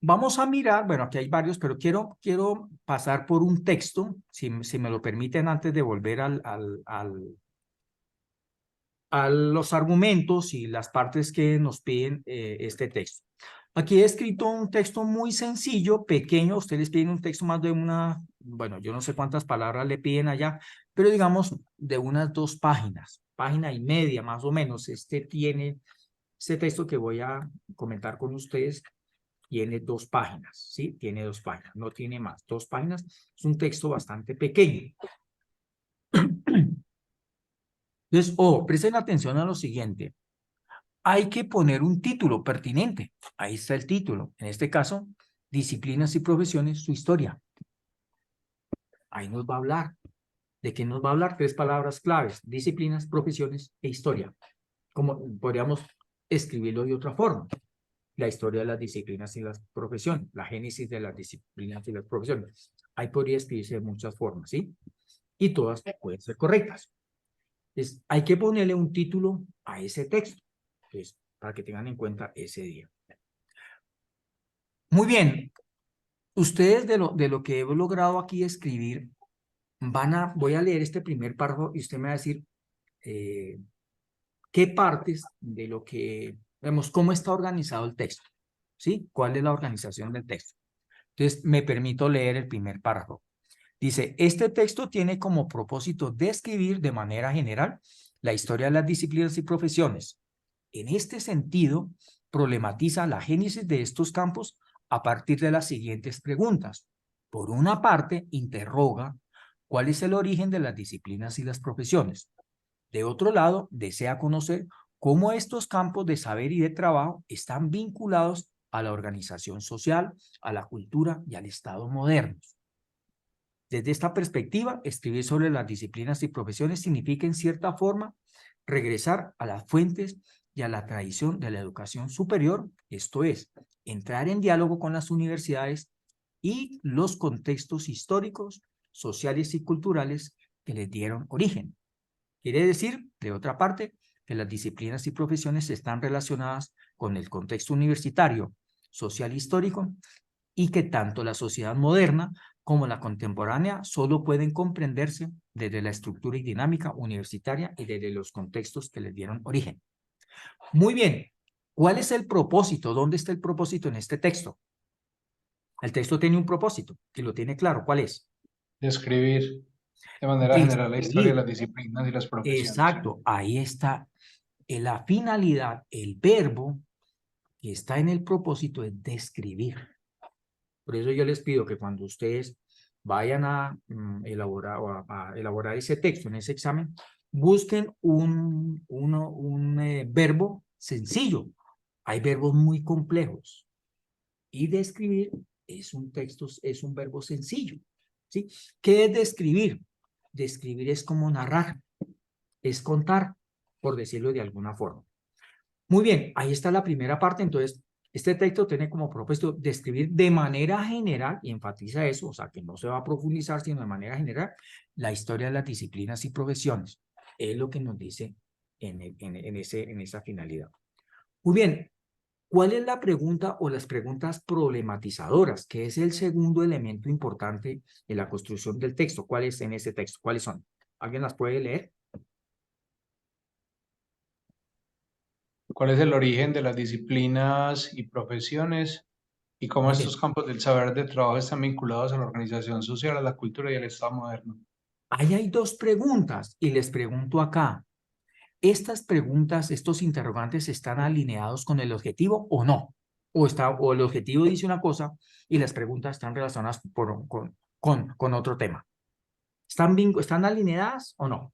Vamos a mirar, bueno, aquí hay varios, pero quiero pasar por un texto, si me lo permiten, antes de volver a los argumentos y las partes que nos piden este texto. Aquí he escrito un texto muy sencillo, pequeño. Ustedes piden un texto más de bueno, yo no sé cuántas palabras le piden allá, pero digamos de unas 2 páginas, página y media más o menos. Este texto que voy a comentar con ustedes tiene 2 páginas, ¿sí? Tiene 2 páginas, no tiene más. 2 páginas, es un texto bastante pequeño. Entonces, presten atención a lo siguiente. Hay que poner un título pertinente. Ahí está el título. En este caso, disciplinas y profesiones, su historia. Ahí nos va a hablar. ¿De qué nos va a hablar? 3 palabras claves: disciplinas, profesiones e historia. Como podríamos escribirlo de otra forma. La historia de las disciplinas y las profesiones, la génesis de las disciplinas y las profesiones. Ahí podría escribirse de muchas formas, ¿sí? Y todas pueden ser correctas. Entonces, hay que ponerle un título a ese texto, entonces, para que tengan en cuenta ese día. Muy bien, ustedes de lo que he logrado aquí escribir, voy a leer este primer párrafo y usted me va a decir qué partes de lo que, vemos, cómo está organizado el texto, ¿sí? ¿Cuál es la organización del texto? Entonces, me permito leer el primer párrafo. Dice, este texto tiene como propósito describir de manera general la historia de las disciplinas y profesiones. En este sentido, problematiza la génesis de estos campos a partir de las siguientes preguntas. Por una parte, interroga cuál es el origen de las disciplinas y las profesiones. De otro lado, desea conocer cómo estos campos de saber y de trabajo están vinculados a la organización social, a la cultura y al Estado modernos. Desde esta perspectiva, escribir sobre las disciplinas y profesiones significa, en cierta forma, regresar a las fuentes y a la tradición de la educación superior, esto es, entrar en diálogo con las universidades y los contextos históricos, sociales y culturales que les dieron origen. Quiere decir, de otra parte, que las disciplinas y profesiones están relacionadas con el contexto universitario, social e histórico, y que tanto la sociedad moderna como la contemporánea solo pueden comprenderse desde la estructura y dinámica universitaria y desde los contextos que les dieron origen. Muy bien, ¿cuál es el propósito? ¿Dónde está el propósito en este texto? El texto tiene un propósito y lo tiene claro. ¿Cuál es? Describir de manera general la historia de Describir. las disciplinas y las profesiones. Exacto, ahí está. La finalidad, el verbo que está en el propósito es describir. Por eso yo les pido que cuando ustedes vayan a elaborar ese texto en ese examen, busquen un verbo sencillo. Hay verbos muy complejos y describir es un verbo sencillo, ¿sí? ¿Qué es describir? Describir es como narrar, es contar, por decirlo de alguna forma. Muy bien, ahí está la primera parte. Entonces, este texto tiene como propósito describir de manera general, y enfatiza eso, o sea, que no se va a profundizar, sino de manera general, la historia de las disciplinas y profesiones. Es lo que nos dice en esa finalidad. Muy bien, ¿cuál es la pregunta o las preguntas problematizadoras? Que es el segundo elemento importante en la construcción del texto. ¿Cuál es en ese texto? ¿Cuáles son? ¿Alguien las puede leer? ¿Cuál es el origen de las disciplinas y profesiones y cómo Muy estos bien. campos del saber de trabajo están vinculados a la organización social, a la cultura y al Estado moderno? Ahí hay 2 preguntas y les pregunto acá. ¿Estas preguntas, estos interrogantes están alineados con el objetivo o no? O el objetivo dice una cosa y las preguntas están relacionadas con otro tema. ¿Están alineadas o no?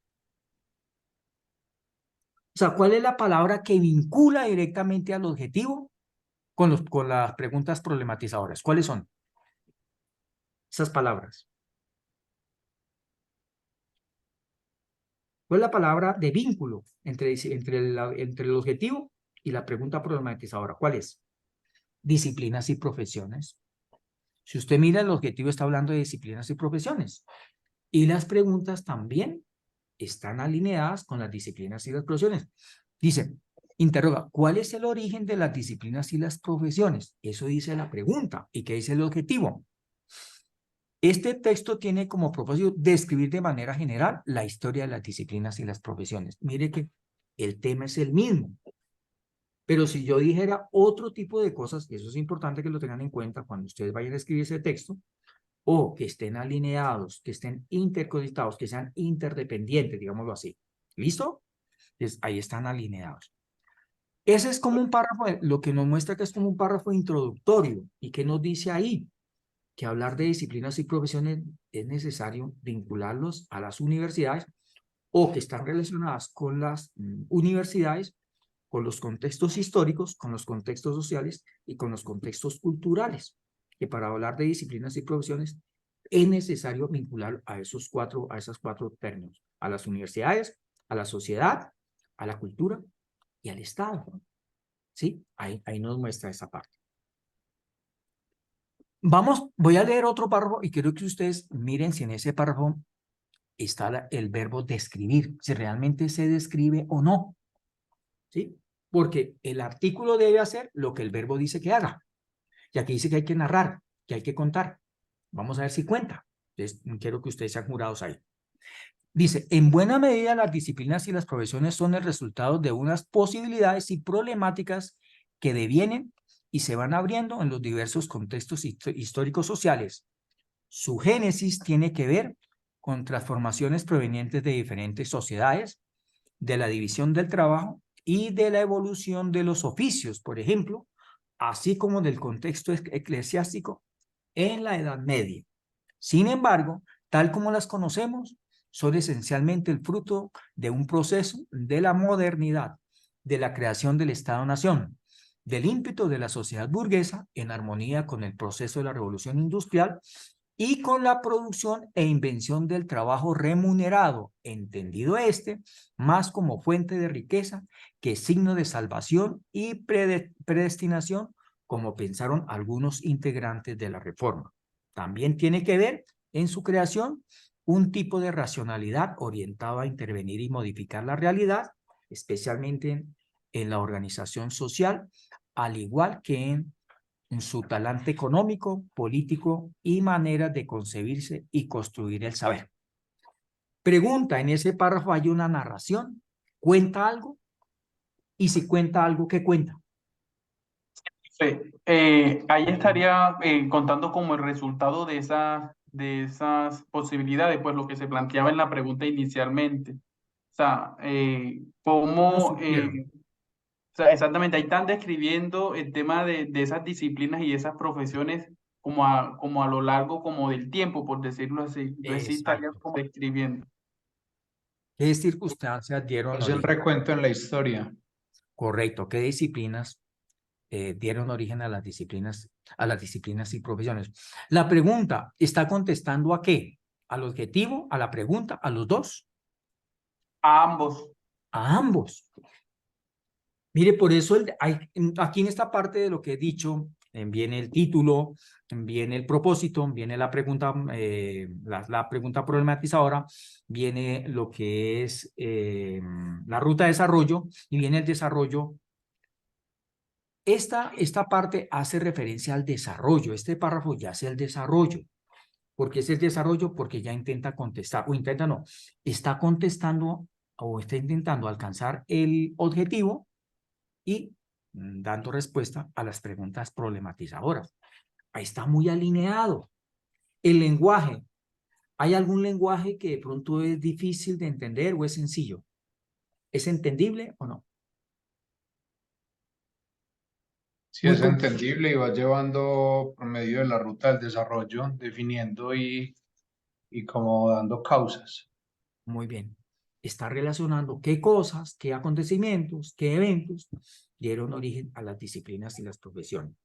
O sea, ¿cuál es la palabra que vincula directamente al objetivo con las preguntas problematizadoras? ¿Cuáles son esas palabras? ¿Cuál es la palabra de vínculo entre el objetivo y la pregunta problematizadora? ¿Cuál es? Disciplinas y profesiones. Si usted mira, el objetivo está hablando de disciplinas y profesiones. Y las preguntas también están alineadas con las disciplinas y las profesiones. Dice, interroga, ¿cuál es el origen de las disciplinas y las profesiones? Eso dice la pregunta. ¿Y qué dice el objetivo? Este texto tiene como propósito describir de manera general la historia de las disciplinas y las profesiones. Mire que el tema es el mismo. Pero si yo dijera otro tipo de cosas, y eso es importante que lo tengan en cuenta cuando ustedes vayan a escribir ese texto, o que estén alineados, que estén interconectados, que sean interdependientes, digámoslo así. ¿Listo? Entonces, ahí están alineados. Ese es como un párrafo, lo que nos muestra que es como un párrafo introductorio. ¿Y qué nos dice ahí? Que hablar de disciplinas y profesiones es necesario vincularlos a las universidades o que están relacionadas con las universidades, con los contextos históricos, con los contextos sociales y con los contextos culturales. Que para hablar de disciplinas y profesiones es necesario vincular a esas cuatro términos, a las universidades, a la sociedad, a la cultura y al Estado. ¿Sí? Ahí nos muestra esa parte. Voy a leer otro párrafo y quiero que ustedes miren si en ese párrafo está el verbo describir, si realmente se describe o no. ¿Sí? Porque el artículo debe hacer lo que el verbo dice que haga. Y aquí dice que hay que narrar, que hay que contar. Vamos a ver si cuenta. Entonces, quiero que ustedes sean jurados ahí. Dice, en buena medida las disciplinas y las profesiones son el resultado de unas posibilidades y problemáticas que devienen y se van abriendo en los diversos contextos históricos sociales. Su génesis tiene que ver con transformaciones provenientes de diferentes sociedades, de la división del trabajo y de la evolución de los oficios, por ejemplo, así como del contexto eclesiástico en la Edad Media. Sin embargo, tal como las conocemos, son esencialmente el fruto de un proceso de la modernidad, de la creación del Estado-Nación, del ímpetu de la sociedad burguesa en armonía con el proceso de la revolución industrial y con la producción e invención del trabajo remunerado, entendido más como fuente de riqueza que signo de salvación y predestinación, como pensaron algunos integrantes de la Reforma. También tiene que ver en su creación un tipo de racionalidad orientado a intervenir y modificar la realidad, especialmente en la organización social, al igual que en su talante económico, político y manera de concebirse y construir el saber. Pregunta, en ese párrafo hay una narración, ¿cuenta algo? Y si cuenta algo, ¿qué cuenta? Sí, ahí estaría contando como el resultado de esas posibilidades, pues lo que se planteaba en la pregunta inicialmente. O sea, No cómo, supieron. o sea, exactamente, ahí están describiendo el tema de esas disciplinas y esas profesiones como a lo largo como del tiempo, por decirlo así. Entonces sí estarían Exacto. como describiendo. ¿Qué circunstancias dieron Es el origen? recuento en la historia. Correcto. ¿Qué disciplinas dieron origen a las disciplinas y profesiones? La pregunta, ¿está contestando a qué? ¿Al objetivo, a la pregunta, a los dos? A ambos. A ambos. Mire, por eso aquí en esta parte de lo que he dicho, viene el título, viene el propósito, viene la pregunta, la pregunta problematizadora, viene lo que es la ruta de desarrollo y viene el desarrollo. Esta parte hace referencia al desarrollo, este párrafo ya hace el desarrollo. ¿Por qué es el desarrollo? Porque ya intenta contestar, o intenta no, está contestando o está intentando alcanzar el objetivo y dando respuesta a las preguntas problematizadoras. Ahí está muy alineado. El lenguaje. ¿Hay algún lenguaje que de pronto es difícil de entender o es sencillo? ¿Es entendible o no? Si Muy, es entendible y va llevando por medio de la ruta del desarrollo, definiendo y como dando causas. muy bien. Está relacionando qué cosas, qué acontecimientos, qué eventos dieron origen a las disciplinas y las profesiones.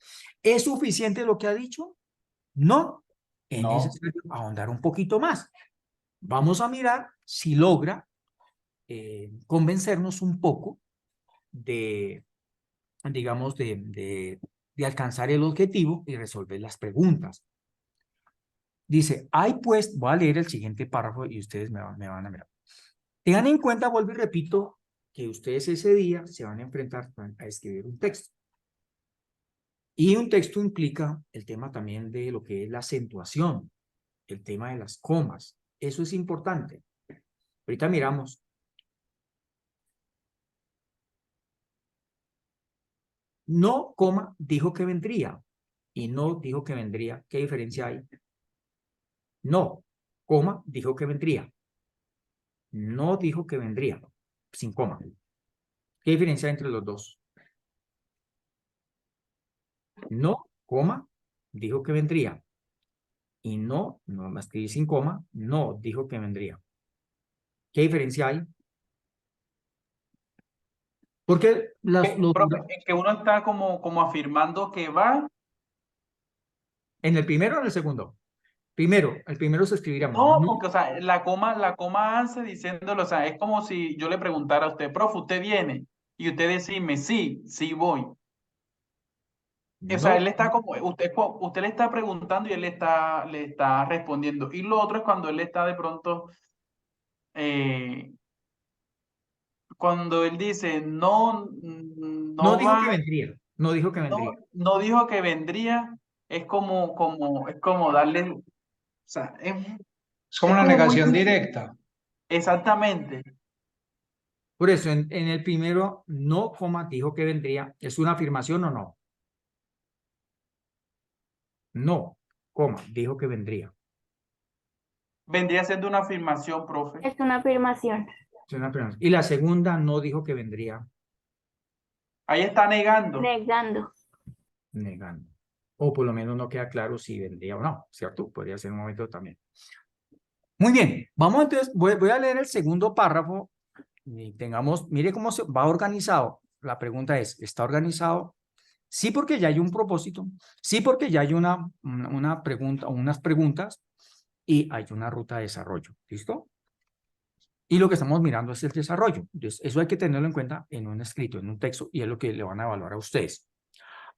¿Es suficiente lo que ha dicho? No. Es No, necesario ahondar un poquito más. Vamos a mirar si logra convencernos un poco de, digamos, de alcanzar el objetivo y resolver las preguntas. Dice, hay pues, voy a leer el siguiente párrafo y ustedes me van a mirar. Tengan en cuenta, vuelvo y repito, que ustedes ese día se van a enfrentar a escribir un texto. Y un texto implica el tema también de lo que es la acentuación, el tema de las comas. Eso es importante. Ahorita miramos. No, coma, dijo que vendría. Y no dijo que vendría. ¿Qué diferencia hay? No, coma, dijo que vendría. No dijo que vendría. Sin coma. ¿Qué diferencia hay entre los dos? No, coma, dijo que vendría. Y no, no me escribí sin coma, no, dijo que vendría. ¿Qué diferencia hay? Porque Profe, es que uno está como afirmando que va. en el primero o en el segundo. Primero, el primero se escribiría No, no, porque, o sea, la coma hace diciéndolo, o sea, es como si yo le preguntara a usted, profe, ¿usted viene? Y usted decirme, sí, sí voy. O sea, él no, está como, usted le está preguntando y él le está respondiendo. Y lo otro es cuando él está de pronto, eh, cuando él dice, no, no no dijo que va, vendría, no dijo que vendría. no dijo que vendría, es como darle, o sea, Es como es una como muy negación difícil. directa. Exactamente. Por eso, en el primero, no, coma, dijo que vendría. ¿Es una afirmación o no? No, coma, dijo que vendría. Vendría siendo una afirmación, profe. Es una afirmación. Es una afirmación. Y la segunda, no dijo que vendría, Ahí está negando. Negando. negando. O por lo menos no queda claro si vendría o no, ¿cierto? Podría ser un momento también. Muy bien, vamos entonces, voy a leer el segundo párrafo y tengamos, mire cómo se va organizado. La pregunta es, ¿está organizado? Sí, porque ya hay un propósito. Sí, porque ya hay una pregunta o unas preguntas y hay una ruta de desarrollo. ¿Listo? Y lo que estamos mirando es el desarrollo. Entonces, eso hay que tenerlo en cuenta en un escrito, en un texto, y es lo que le van a evaluar a ustedes.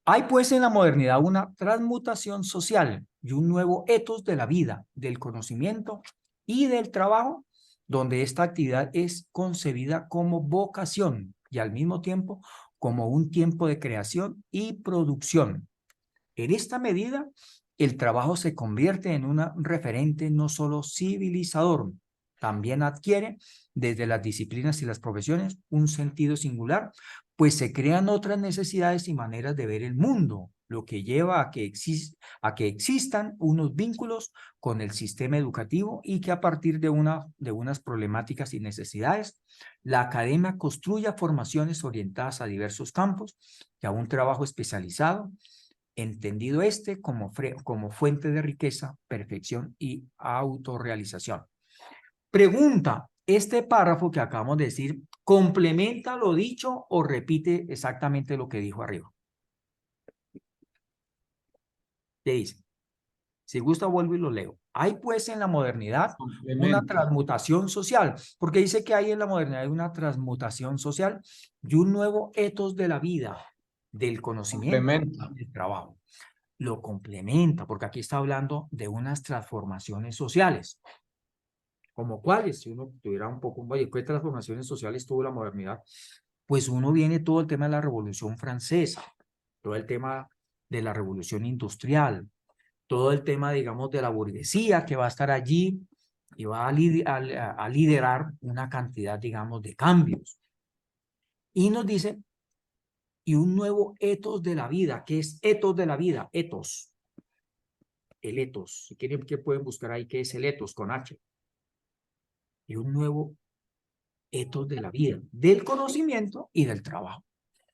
Hay pues en la modernidad una transmutación social y un nuevo etos de la vida, del conocimiento y del trabajo, donde esta actividad es concebida como vocación y al mismo tiempo como un tiempo de creación y producción. En esta medida, el trabajo se convierte en un referente no solo civilizador, también adquiere desde las disciplinas y las profesiones un sentido singular, pues se crean otras necesidades y maneras de ver el mundo, lo que lleva a que existan unos vínculos con el sistema educativo y que a partir de unas problemáticas y necesidades, la academia construya formaciones orientadas a diversos campos y a un trabajo especializado, entendido como fuente de riqueza, perfección y autorrealización. Pregunta, ¿este párrafo que acabamos de decir complementa lo dicho o repite exactamente lo que dijo arriba? ¿Qué dice? Si gusta, vuelvo y lo leo. Hay pues en la modernidad una Complementa. transmutación social, porque dice que hay en la modernidad una transmutación social y un nuevo etos de la vida, del conocimiento, Complementa. del trabajo. Lo complementa, porque aquí está hablando de unas transformaciones sociales. ¿Como cuáles? Si uno tuviera un poco, oye, ¿qué transformaciones sociales tuvo la modernidad? Pues uno viene todo el tema de la Revolución Francesa, todo el tema de la Revolución Industrial, todo el tema, digamos, de la burguesía que va a estar allí y va a liderar una cantidad, digamos, de cambios. Y nos dice, y un nuevo etos de la vida. ¿Qué es etos de la vida? Etos. El etos. Si quieren, ¿qué pueden buscar ahí? ¿Qué es el etos con H? Y un nuevo etos de la vida, del conocimiento y del trabajo.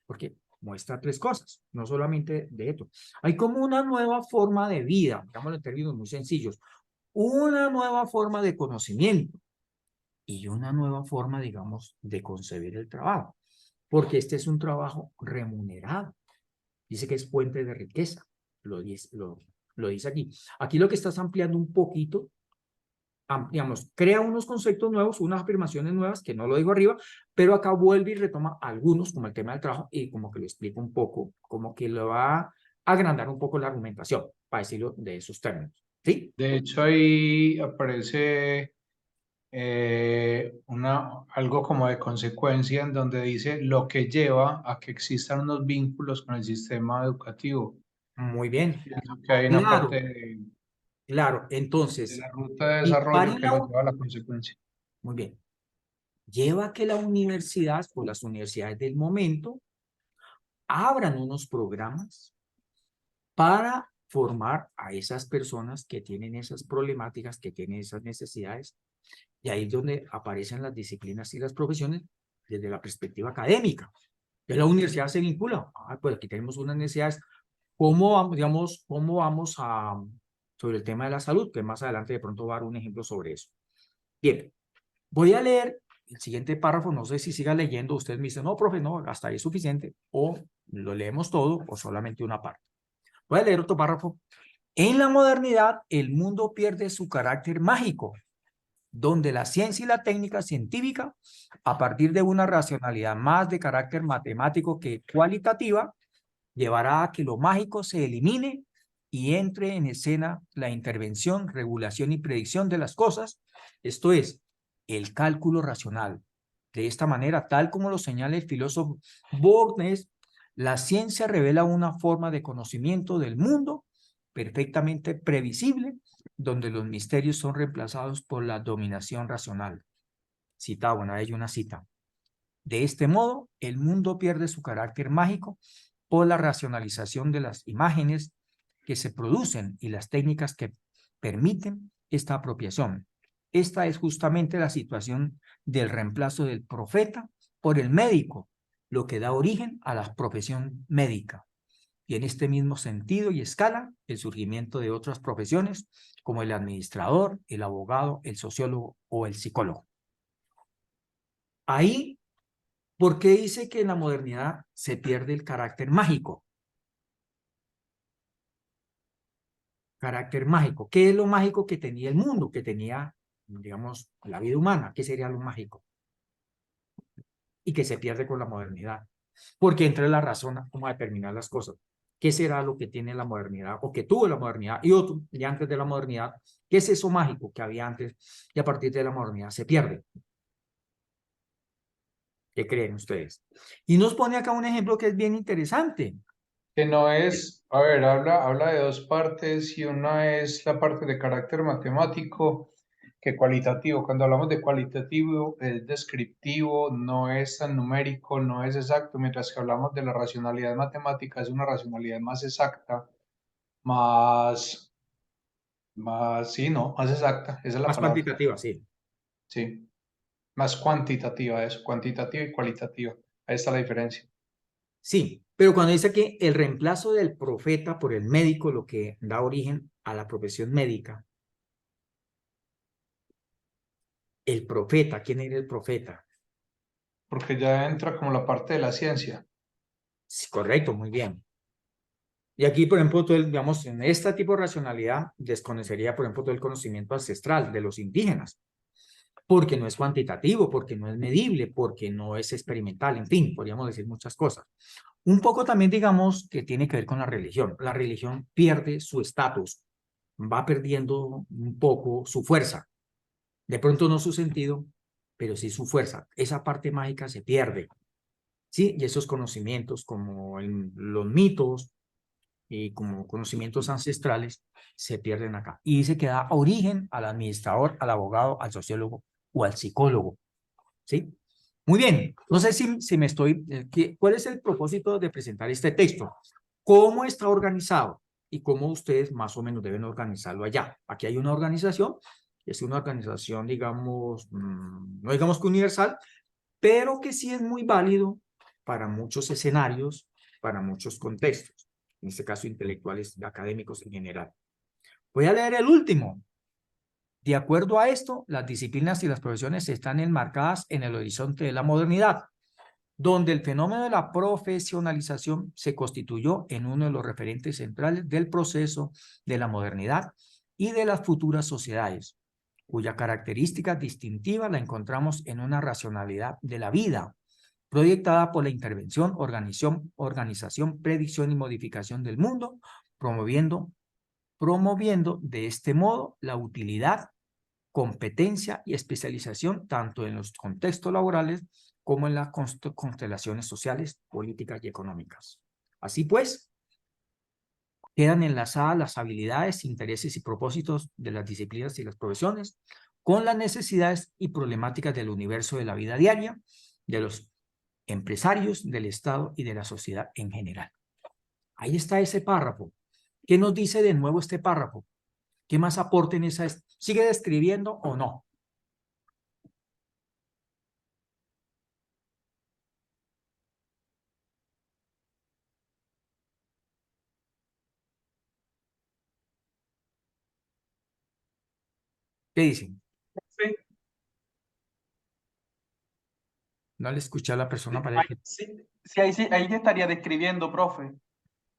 Porque muestra tres cosas, no solamente de esto. Hay como una nueva forma de vida, digámoslo en términos muy sencillos, una nueva forma de conocimiento y una nueva forma, digamos, de concebir el trabajo. Porque este es un trabajo remunerado. Dice que es fuente de riqueza. Lo dice aquí. Aquí lo que estás ampliando un poquito, digamos, crea unos conceptos nuevos, unas afirmaciones nuevas, que no lo digo arriba, pero acá vuelve y retoma algunos, como el tema del trabajo, y como que lo explica un poco, como que lo va a agrandar un poco la argumentación, para decirlo de esos términos. ¿Sí? De hecho, ahí aparece algo como de consecuencia en donde dice lo que lleva a que existan unos vínculos con el sistema educativo. Muy bien. Pienso que hay una Claro, parte claro. de Entonces, la ruta de y desarrollo que lo lleva a la consecuencia. muy bien, lleva a que la universidad o las universidades del momento abran unos programas para formar a esas personas que tienen esas problemáticas, que tienen esas necesidades. Y ahí es donde aparecen las disciplinas y las profesiones desde la perspectiva académica. De la universidad se vincula. Pues aquí tenemos unas necesidades. ¿Cómo vamos, digamos, cómo vamos a, sobre el tema de la salud? Que más adelante de pronto va a dar un ejemplo sobre eso. Bien, voy a leer el siguiente párrafo, no sé si siga leyendo, usted me dice, no, profe, no, hasta ahí es suficiente, o lo leemos todo, o solamente una parte. Voy a leer otro párrafo. En la modernidad, el mundo pierde su carácter mágico, donde la ciencia y la técnica científica, a partir de una racionalidad más de carácter matemático que cualitativa, llevará a que lo mágico se elimine y entre en escena la intervención, regulación y predicción de las cosas, esto es, el cálculo racional. De esta manera, tal como lo señala el filósofo Borges, la ciencia revela una forma de conocimiento del mundo perfectamente previsible, donde los misterios son reemplazados por la dominación racional. Cita, bueno, hay una cita. De este modo, el mundo pierde su carácter mágico por la racionalización de las imágenes que se producen y las técnicas que permiten esta apropiación. Esta es justamente la situación del reemplazo del profeta por el médico, lo que da origen a la profesión médica. Y en este mismo sentido y escala, el surgimiento de otras profesiones como el administrador, el abogado, el sociólogo o el psicólogo. Ahí, ¿por qué dice que en la modernidad se pierde el carácter mágico? Carácter mágico. ¿Qué es lo mágico que tenía el mundo? Que tenía, digamos, la vida humana. ¿Qué sería lo mágico? Y que se pierde con la modernidad. Porque entra la razón a cómo determinar las cosas. ¿Qué será lo que tiene la modernidad o que tuvo la modernidad y otro, y antes de la modernidad? ¿Qué es eso mágico que había antes y a partir de la modernidad se pierde? ¿Qué creen ustedes? Y nos pone acá un ejemplo que es bien interesante. Que no es, a ver, habla de dos partes y una es la parte de carácter matemático que cualitativo. Cuando hablamos de cualitativo es descriptivo, no es tan numérico, no es exacto, mientras que hablamos de la racionalidad matemática es una racionalidad más exacta, más, sí, no, más exacta, esa es la Más palabra, cuantitativa, sí. sí, más cuantitativa, eso, cuantitativa y cualitativa, ahí está la diferencia. Sí, pero cuando dice que el reemplazo del profeta por el médico, lo que da origen a la profesión médica, el profeta, ¿quién era el profeta? Porque ya entra como la parte de la ciencia. Sí, correcto, muy bien. Y aquí, por ejemplo, todo digamos, en este tipo de racionalidad desconocería, por ejemplo, todo el conocimiento ancestral de los indígenas, porque no es cuantitativo, porque no es medible, porque no es experimental, en fin, podríamos decir muchas cosas. Un poco también, digamos, que tiene que ver con la religión. La religión pierde su estatus, va perdiendo un poco su fuerza. De pronto no su sentido, pero sí su fuerza. Esa parte mágica se pierde, ¿sí? Y esos conocimientos como los mitos y como conocimientos ancestrales se pierden acá. Y se da origen al administrador, al abogado, al sociólogo o al psicólogo, ¿sí? Muy bien, no sé si me estoy... ¿cuál es el propósito de presentar este texto? ¿Cómo está organizado? Y cómo ustedes más o menos deben organizarlo allá. Aquí hay una organización, es una organización, digamos, no digamos que universal, pero que sí es muy válido para muchos escenarios, para muchos contextos, en este caso intelectuales, académicos en general. Voy a leer el último. De acuerdo a esto, las disciplinas y las profesiones están enmarcadas en el horizonte de la modernidad, donde el fenómeno de la profesionalización se constituyó en uno de los referentes centrales del proceso de la modernidad y de las futuras sociedades, cuya característica distintiva la encontramos en una racionalidad de la vida, proyectada por la intervención, organización, predicción y modificación del mundo, promoviendo de este modo la utilidad, competencia y especialización tanto en los contextos laborales como en las constelaciones sociales, políticas y económicas. Así pues, quedan enlazadas las habilidades, intereses y propósitos de las disciplinas y las profesiones con las necesidades y problemáticas del universo de la vida diaria, de los empresarios, del Estado y de la sociedad en general. Ahí está ese párrafo. ¿Qué nos dice de nuevo este párrafo? ¿Qué más aporte en esa? ¿Sigue describiendo o no? ¿Qué dicen? Sí, No le escuché a la persona, ahí, parece que sí, ahí ya estaría describiendo, profe.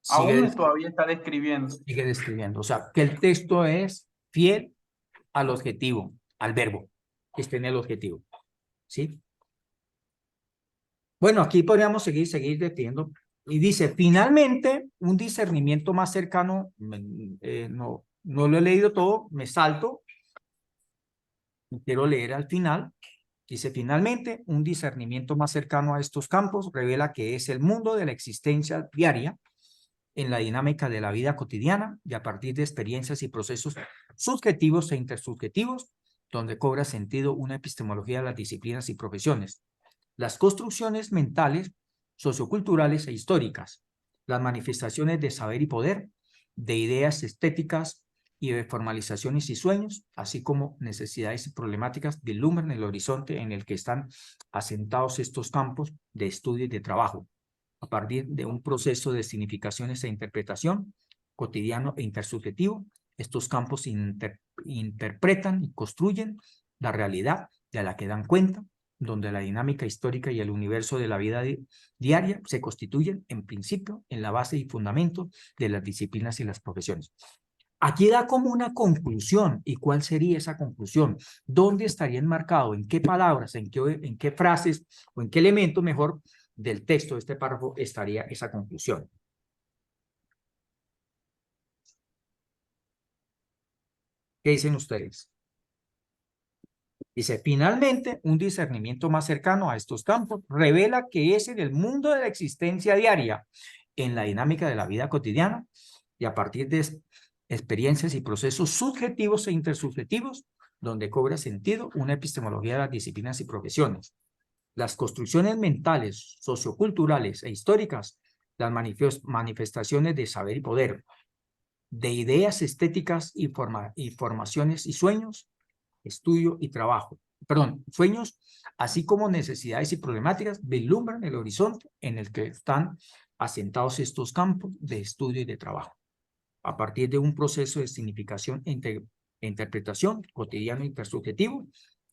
sigue, Aún todavía está describiendo. sigue describiendo. O sea, que el texto es fiel al objetivo, al verbo, que esté en el objetivo. ¿Sí? Bueno, aquí podríamos seguir definiendo. Y dice, finalmente, un discernimiento más cercano, no lo he leído todo, me salto, y quiero leer al final. Dice, finalmente, un discernimiento más cercano a estos campos revela que es el mundo de la existencia diaria en la dinámica de la vida cotidiana y a partir de experiencias y procesos subjetivos e intersubjetivos, donde cobra sentido una epistemología de las disciplinas y profesiones, las construcciones mentales, socioculturales e históricas, las manifestaciones de saber y poder, de ideas estéticas y de formalizaciones y sueños, así como necesidades y problemáticas, vislumbran el horizonte en el que están asentados estos campos de estudio y de trabajo, a partir de un proceso de significaciones e interpretación cotidiano e intersubjetivo. Estos campos interpretan y construyen la realidad de la que dan cuenta, donde la dinámica histórica y el universo de la vida diaria se constituyen, en principio, en la base y fundamento de las disciplinas y las profesiones. Aquí da como una conclusión. ¿Y cuál sería esa conclusión? ¿Dónde estaría enmarcado? ¿En qué palabras? ¿En qué frases? ¿O en qué elemento mejor del texto de este párrafo estaría esa conclusión? ¿Qué dicen ustedes? Dice, finalmente, un discernimiento más cercano a estos campos revela que es en el mundo de la existencia diaria, en la dinámica de la vida cotidiana, y a partir de experiencias y procesos subjetivos e intersubjetivos, donde cobra sentido una epistemología de las disciplinas y profesiones. Las construcciones mentales, socioculturales e históricas, las manifestaciones de saber y poder, de ideas estéticas y formaciones y sueños, estudio y trabajo. Perdón, sueños, así como necesidades y problemáticas, vislumbran el horizonte en el que están asentados estos campos de estudio y de trabajo, a partir de un proceso de significación e interpretación cotidiano e intersubjetivo.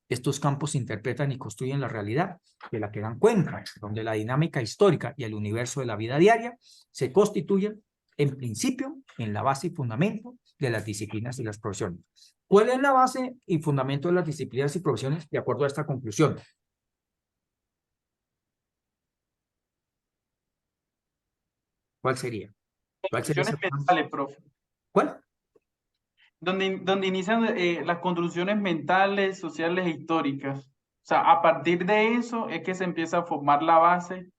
Estos campos interpretan y construyen la realidad de la que dan cuenta, donde la dinámica histórica y el universo de la vida diaria se constituyen, en principio, en la base y fundamento de las disciplinas y las profesiones. ¿Cuál es la base y fundamento de las disciplinas y profesiones de acuerdo a esta conclusión? ¿Cuál sería? ¿Cuál sería esa? Construcciones mentales, profe. ¿Cuál? Donde inician las construcciones mentales, sociales e históricas. O sea, a partir de eso es que se empieza a formar la base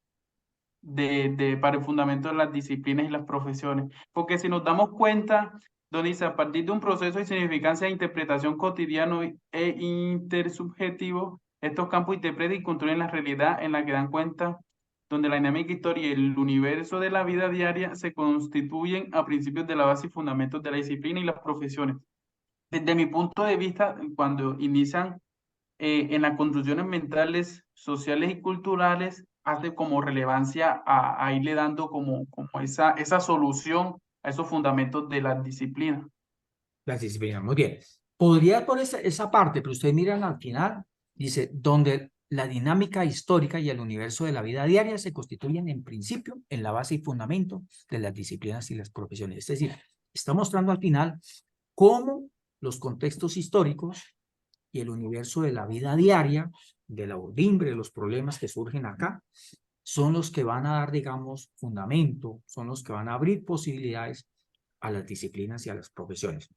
para el fundamento de las disciplinas y las profesiones. Porque si nos damos cuenta, donde dice, a partir de un proceso de significancia e interpretación cotidiano e intersubjetivo, estos campos interpretan y construyen la realidad en la que dan cuenta, donde la dinámica historia y el universo de la vida diaria se constituyen a principios de la base y fundamentos de la disciplina y las profesiones. Desde mi punto de vista, cuando inician en las construcciones mentales, sociales y culturales, hace como relevancia a irle dando como esa solución a esos fundamentos de las disciplinas. Las disciplinas, muy bien. Podría por esa parte, pero ustedes miran al final, dice, donde la dinámica histórica y el universo de la vida diaria se constituyen en principio en la base y fundamento de las disciplinas y las profesiones. Es decir, está mostrando al final cómo los contextos históricos y el universo de la vida diaria, de la urdimbre, de los problemas que surgen acá, son los que van a dar, digamos, fundamento, son los que van a abrir posibilidades a las disciplinas y a las profesiones.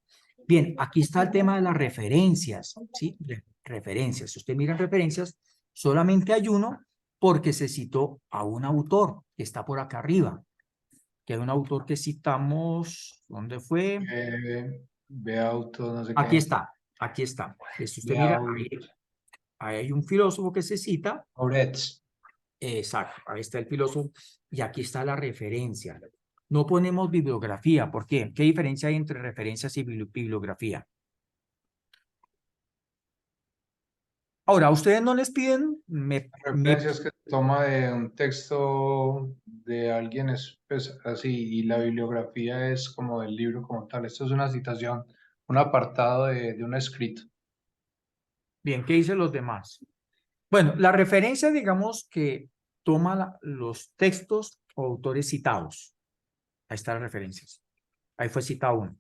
Bien, aquí está el tema de las referencias, ¿sí? Referencias. Si usted mira referencias, solamente hay uno porque se citó a un autor que está por acá arriba, que hay un autor que citamos, ¿dónde fue? Beauto, no sé Aquí qué. está, aquí está. Si usted mira, ahí hay un filósofo que se cita. Auretz. Exacto, ahí está el filósofo y aquí está la referencia. No ponemos bibliografía, ¿por qué? ¿Qué diferencia hay entre referencias y bibliografía? Ahora, ¿a ustedes no les piden? Referencias que se toma de un texto de alguien pues, así, y la bibliografía es como del libro como tal. Esto es una citación, un apartado de un escrito. Bien, ¿qué dicen los demás? Bueno, la referencia, digamos que toma los textos o autores citados. Ahí están las referencias. Ahí fue citado uno.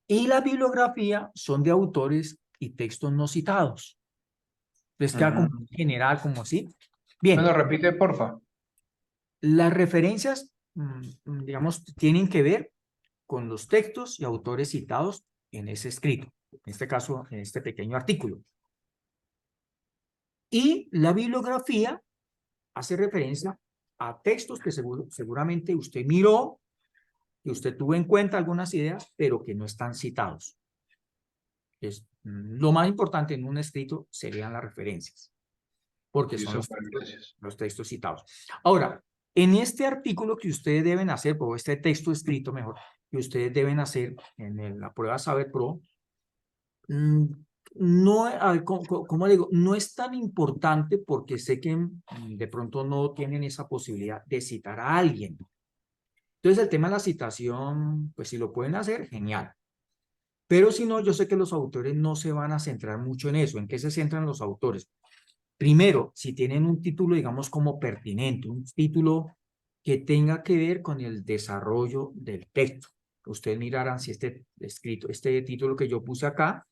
Y la bibliografía son de autores y textos no citados. Les queda como general, como así. Bien. Bueno, repite, porfa. Las referencias, digamos, tienen que ver con los textos y autores citados en ese escrito, en este caso, en este pequeño artículo. Y la bibliografía hace referencia a textos que seguramente usted miró, que usted tuvo en cuenta algunas ideas, pero que no están citados. Lo más importante en un escrito serían las referencias, porque Sí, son súper, gracias. los textos citados. Ahora, en este artículo que ustedes deben hacer, o este texto escrito mejor, que ustedes deben hacer en la prueba Saber Pro, no, como digo, no es tan importante porque sé que de pronto no tienen esa posibilidad de citar a alguien. Entonces el tema de la citación, pues si lo pueden hacer, genial. Pero si no, yo sé que los autores no se van a centrar mucho en eso. ¿En qué se centran los autores? Primero, si tienen un título, digamos, como pertinente, un título que tenga que ver con el desarrollo del texto. Ustedes mirarán si este título que yo puse acá,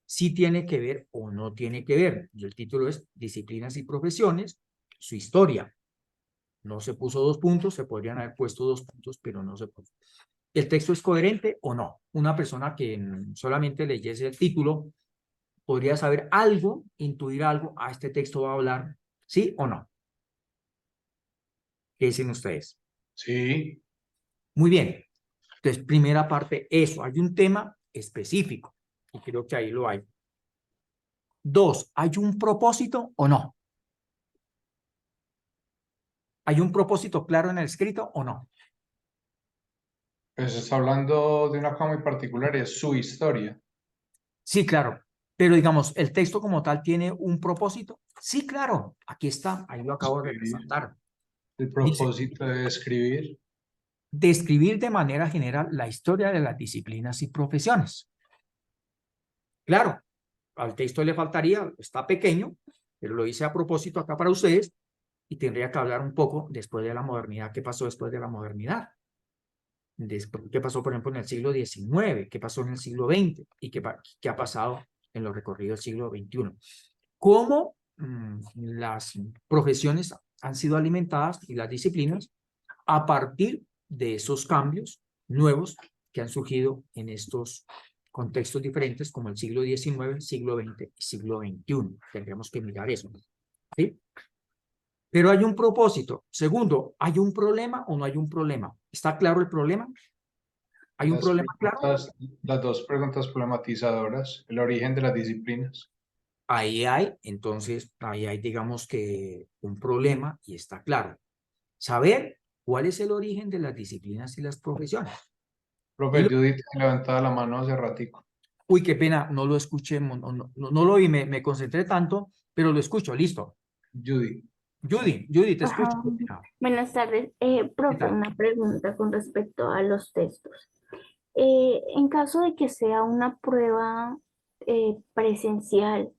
si tiene que ver o no tiene que ver. Y el título es Disciplinas y Profesiones, su historia. No se puso 2 puntos, se podrían haber puesto 2 puntos, pero no se puso. ¿El texto es coherente o no? Una persona que solamente leyese el título podría saber algo, intuir algo, a este texto va a hablar, ¿sí o no? ¿Qué dicen ustedes? Sí, Muy bien. Entonces, primera parte, eso. Hay un tema específico y creo que ahí lo hay. 2, ¿hay un propósito o no? ¿Hay un propósito claro en el escrito o no? pues está hablando de una cosa muy particular y es su historia. Sí, claro. Pero digamos, ¿el texto como tal tiene un propósito? Sí, claro. Aquí está. Ahí lo acabo de Escribir. resaltar. El Dice, propósito de escribir. describir de manera general la historia de las disciplinas y profesiones. Claro, al texto le faltaría, está pequeño, pero lo hice a propósito acá para ustedes y tendría que hablar un poco después de la modernidad. ¿Qué pasó después de la modernidad? ¿Qué pasó, por ejemplo, en el siglo XIX? ¿Qué pasó en el siglo XX? ¿Y qué ha pasado en los recorridos del siglo XXI? ¿Cómo las profesiones han sido alimentadas y las disciplinas a partir de esos cambios nuevos que han surgido en estos contextos diferentes como el siglo XIX, siglo XX y siglo XXI? Tendríamos que mirar eso, ¿sí? Pero hay un propósito. Segundo, ¿hay un problema o no hay un problema? ¿Está claro el problema? ¿Hay un problema claro? Las 2 preguntas problematizadoras, el origen de las disciplinas. Ahí hay, entonces, ahí hay, digamos que un problema y está claro. Saber cuál es el origen de las disciplinas y las profesiones. Y Profe, Judith levantada la mano hace ratico. uy, qué pena, no lo escuché, no lo oí, me concentré tanto, pero lo escucho, listo. Judy. Judy, te escucho. Ajá. Buenas tardes. ¿Qué Profe, tal? una pregunta con respecto a los textos. En caso de que sea una prueba presencial,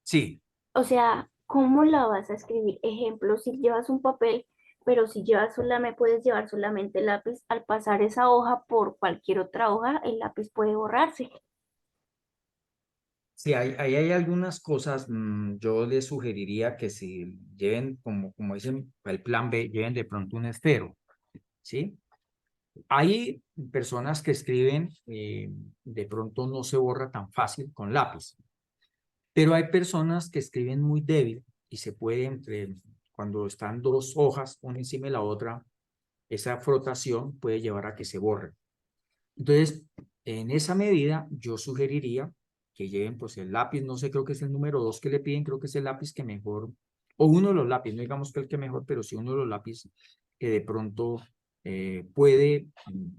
Sí, o sea, ¿cómo la vas a escribir? Ejemplo, si llevas un papel, pero si llevas solamente, puedes llevar solamente el lápiz, al pasar esa hoja por cualquier otra hoja, el lápiz puede borrarse. sí, ahí hay algunas cosas, yo les sugeriría que si lleven, como dicen, el plan B, lleven de pronto un esfero, ¿sí? Hay personas que escriben, de pronto no se borra tan fácil con lápiz, pero hay personas que escriben muy débil y se puede cuando están 2 hojas, una encima de la otra, esa frotación puede llevar a que se borre. Entonces, en esa medida, yo sugeriría que lleven pues el lápiz, no sé, creo que es el número 2 que le piden, creo que es el lápiz que mejor, o uno de los lápices, no digamos que el que mejor, pero sí uno de los lápices que de pronto puede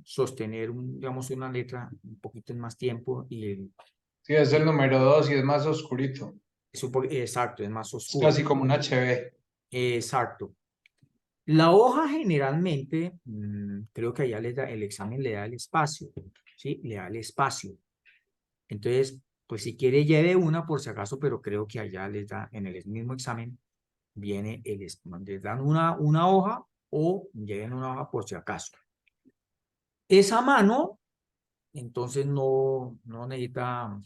sostener, digamos, una letra un poquito en más tiempo y Sí, es el número 2 y es más oscurito. exacto, es más Es oscuro. casi como un HB. Exacto. La hoja generalmente, creo que allá el examen le da el espacio, ¿sí? Le da el espacio. Entonces, pues si quiere lleve una por si acaso, pero creo que allá les da, en el mismo examen, viene les dan una hoja o lleven una hoja por si acaso. Esa mano, entonces no necesita,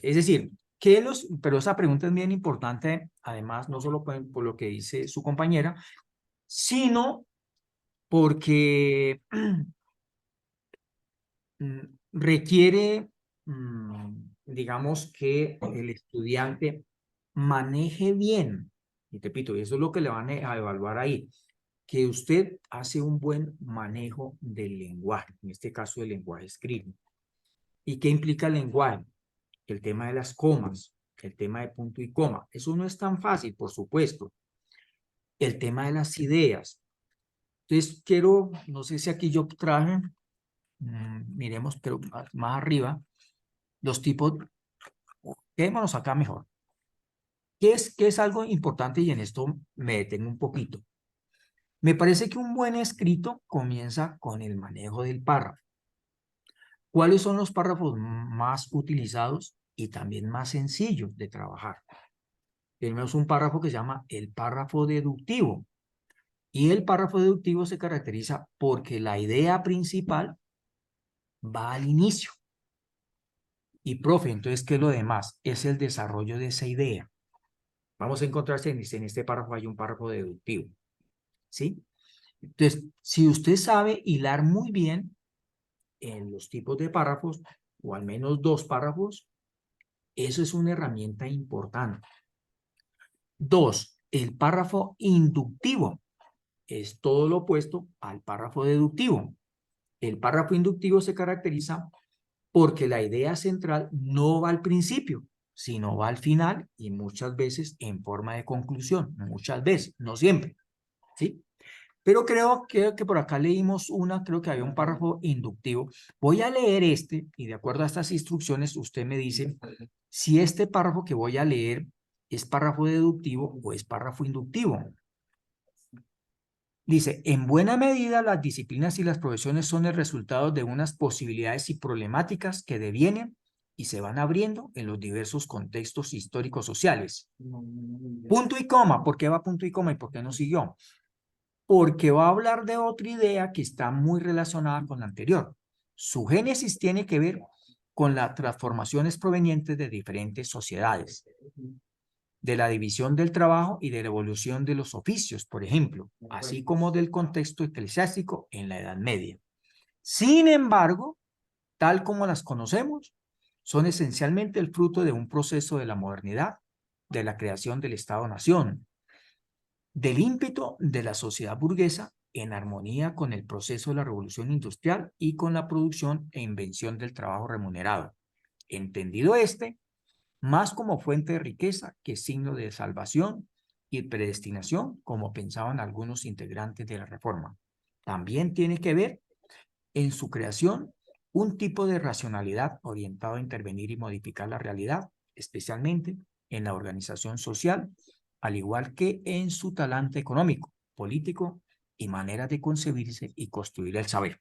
es decir, pero esa pregunta es bien importante, además, no solo por lo que dice su compañera, sino porque requiere, digamos, que el estudiante maneje bien, y te repito, y eso es lo que le van a evaluar ahí, que usted hace un buen manejo del lenguaje, en este caso del lenguaje escrito. ¿Y qué implica el lenguaje? El tema de las comas, el tema de punto y coma. Eso no es tan fácil, por supuesto. El tema de las ideas. Entonces, no sé si aquí yo traje, miremos, pero más arriba, los tipos, quedémonos acá mejor. ¿Qué es algo importante? Y en esto me detengo un poquito. Me parece que un buen escrito comienza con el manejo del párrafo. ¿Cuáles son los párrafos más utilizados y también más sencillos de trabajar? Tenemos un párrafo que se llama el párrafo deductivo. Y el párrafo deductivo se caracteriza porque la idea principal va al inicio. Y profe, entonces, ¿qué es lo demás? Es el desarrollo de esa idea. Vamos a encontrarse en este párrafo, hay un párrafo deductivo. ¿Sí? Entonces, si usted sabe hilar muy bien en los tipos de párrafos, o al menos 2 párrafos, eso es una herramienta importante. 2, el párrafo inductivo es todo lo opuesto al párrafo deductivo. El párrafo inductivo se caracteriza porque la idea central no va al principio, sino va al final y muchas veces en forma de conclusión, muchas veces, no siempre, ¿sí? Pero creo que por acá leímos creo que había un párrafo inductivo. Voy a leer este y de acuerdo a estas instrucciones usted me dice si este párrafo que voy a leer es párrafo deductivo o es párrafo inductivo. Dice, en buena medida las disciplinas y las profesiones son el resultado de unas posibilidades y problemáticas que devienen y se van abriendo en los diversos contextos históricos sociales. Punto y coma. ¿Por qué va punto y coma y por qué no siguió? Porque va a hablar de otra idea que está muy relacionada con la anterior. Su génesis tiene que ver con las transformaciones provenientes de diferentes sociedades, de la división del trabajo y de la evolución de los oficios, por ejemplo, así como del contexto eclesiástico en la Edad Media. Sin embargo, tal como las conocemos, son esencialmente el fruto de un proceso de la modernidad, de la creación del Estado-Nación, del ímpetu de la sociedad burguesa en armonía con el proceso de la revolución industrial y con la producción e invención del trabajo remunerado. Entendido más como fuente de riqueza que signo de salvación y predestinación, como pensaban algunos integrantes de la Reforma. También tiene que ver en su creación un tipo de racionalidad orientado a intervenir y modificar la realidad, especialmente en la organización social, al igual que en su talante económico, político y manera de concebirse y construir el saber.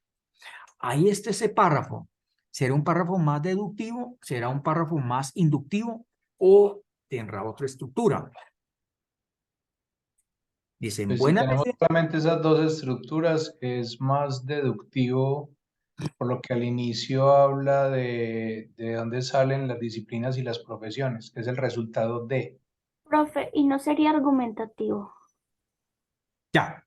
Ahí está ese párrafo. ¿Será un párrafo más deductivo? ¿Será un párrafo más inductivo? ¿O tendrá otra estructura? Dice, en Pues si buena tenemos medida, solamente esas dos estructuras, es más deductivo, por lo que al inicio habla de dónde salen las disciplinas y las profesiones, que es el resultado de. Profe, ¿y no sería argumentativo? ya.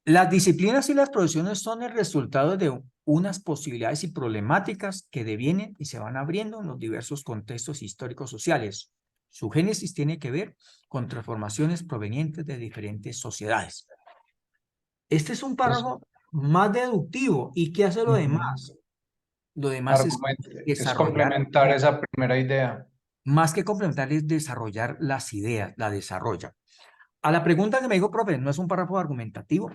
Las disciplinas y las profesiones son el resultado de unas posibilidades y problemáticas que devienen y se van abriendo en los diversos contextos históricos sociales. Su génesis tiene que ver con transformaciones provenientes de diferentes sociedades. Este es un Pues, párrafo más deductivo. ¿Y qué hace lo demás? Lo demás es es desarrollar, complementar esa primera idea. más que complementar, es desarrollar las ideas, la desarrolla. A la pregunta que me dijo, profe, ¿no es un párrafo argumentativo?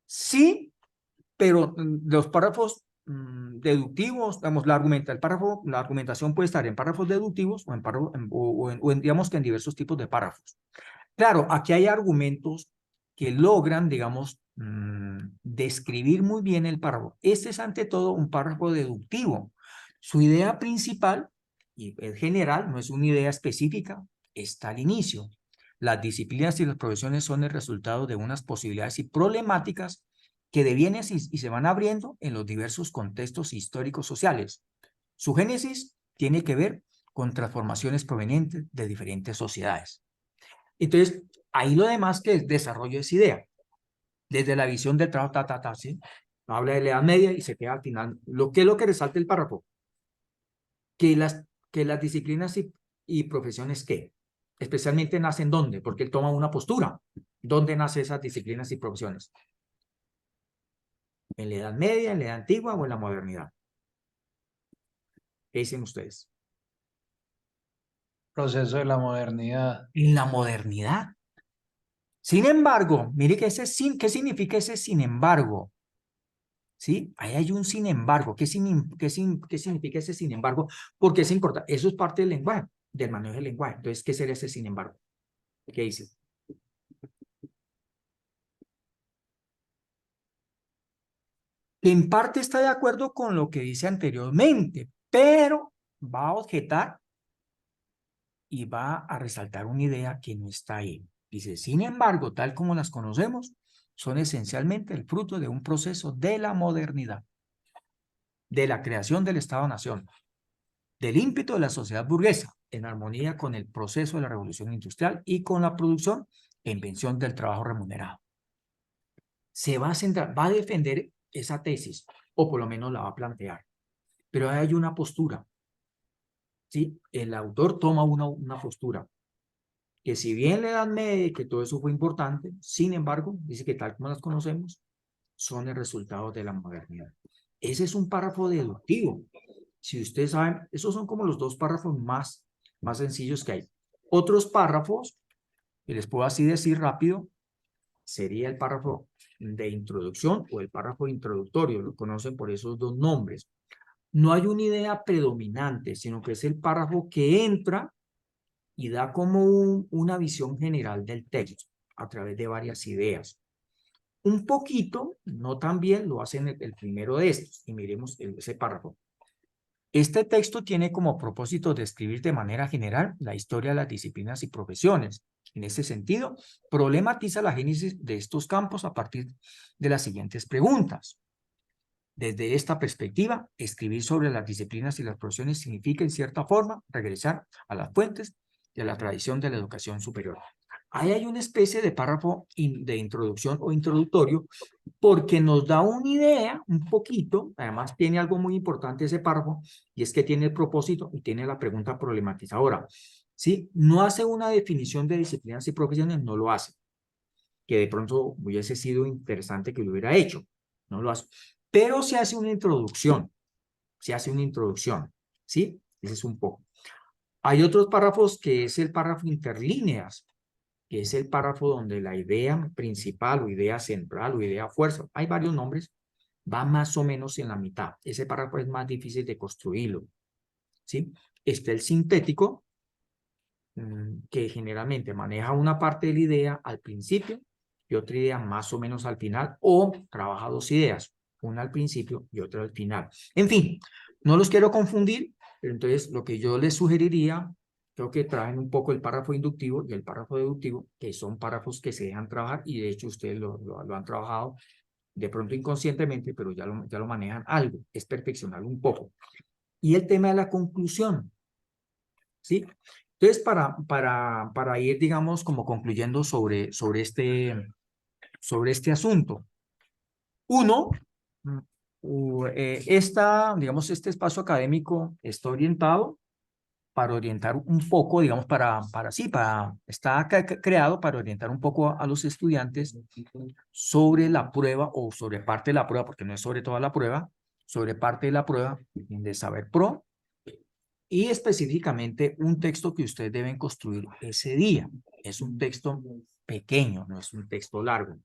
Sí, pero los párrafos deductivos, digamos, la argumentación puede estar en párrafos deductivos o digamos que en diversos tipos de párrafos. Claro, aquí hay argumentos que logran, digamos, describir muy bien el párrafo. Este es ante todo un párrafo deductivo, Su idea principal, y es general, no es una idea específica, está al inicio. Las disciplinas y las profesiones son el resultado de unas posibilidades y problemáticas que devienen y se van abriendo en los diversos contextos históricos sociales. Su génesis tiene que ver con transformaciones provenientes de diferentes sociedades. Entonces, ahí lo demás que es desarrollo de esa idea, desde la visión del trabajo, ¿sí? Habla de la Edad Media y se queda al final. ¿Qué es lo que resalta el párrafo? Que las disciplinas y profesiones, ¿qué? Especialmente nacen ¿dónde? Porque él toma una postura. ¿Dónde nacen esas disciplinas y profesiones? ¿En la Edad Media, en la Edad Antigua o en la modernidad? ¿Qué dicen ustedes? Proceso de la modernidad. En la modernidad. Sin embargo, mire que ¿qué significa ese sin embargo? ¿Sí? Ahí hay un sin embargo. ¿Qué significa ese sin embargo? Porque es importante. Eso es parte del lenguaje, del manejo del lenguaje. Entonces, ¿qué sería ese sin embargo? ¿Qué dice? Que en parte está de acuerdo con lo que dice anteriormente, pero va a objetar y va a resaltar una idea que no está ahí. Dice, sin embargo, tal como las conocemos, son esencialmente el fruto de un proceso de la modernidad, de la creación del Estado-Nación, del ímpetu de la sociedad burguesa, en armonía con el proceso de la revolución industrial y con la producción e invención del trabajo remunerado. Se va a centrar, va a defender esa tesis, o por lo menos la va a plantear. Pero hay una postura, ¿sí? El autor toma una postura, que si bien la Edad Media y que todo eso fue importante, sin embargo, dice que tal como las conocemos, son el resultado de la modernidad. Ese es un párrafo deductivo. Si ustedes saben, esos son como los dos párrafos más sencillos que hay. Otros párrafos, que les puedo así decir rápido, sería el párrafo de introducción o el párrafo introductorio, lo conocen por esos dos nombres. No hay una idea predominante, sino que es el párrafo que entra y da como una visión general del texto a través de varias ideas. Un poquito, no tan bien, lo hacen el primero de estos, y miremos ese párrafo. Este texto tiene como propósito describir de manera general la historia de las disciplinas y profesiones. En ese sentido, problematiza la génesis de estos campos a partir de las siguientes preguntas. Desde esta perspectiva, escribir sobre las disciplinas y las profesiones significa, en cierta forma, regresar a las fuentes y a la tradición de la educación superior. Ahí hay una especie de párrafo de introducción o introductorio porque nos da una idea, un poquito, además tiene algo muy importante ese párrafo, y es que tiene el propósito y tiene la pregunta problematizadora. ¿Sí? No hace una definición de disciplinas y profesiones, no lo hace, que de pronto hubiese sido interesante que lo hubiera hecho, no lo hace, pero se hace una introducción, ¿sí? Ese es un poco. Hay otros párrafos que es el párrafo interlíneas, que es el párrafo donde la idea principal o idea central o idea fuerza, hay varios nombres, va más o menos en la mitad. Ese párrafo es más difícil de construirlo, ¿sí? Está el sintético, que generalmente maneja una parte de la idea al principio y otra idea más o menos al final, o trabaja dos ideas, una al principio y otra al final. En fin, no los quiero confundir, pero entonces lo que yo les sugeriría, creo que traen un poco el párrafo inductivo y el párrafo deductivo, que son párrafos que se dejan trabajar, y de hecho ustedes lo han trabajado de pronto inconscientemente, pero ya lo manejan algo, es perfeccionar un poco. Y el tema de la conclusión, ¿sí? Entonces, para ir, digamos, como concluyendo sobre este asunto. Uno, digamos, este espacio académico está orientado para orientar un poco, digamos, está creado para orientar un poco a los estudiantes sobre la prueba o sobre parte de la prueba, porque no es sobre toda la prueba, sobre parte de la prueba de Saber Pro, y específicamente un texto que ustedes deben construir ese día. Es un texto pequeño, no es un texto largo.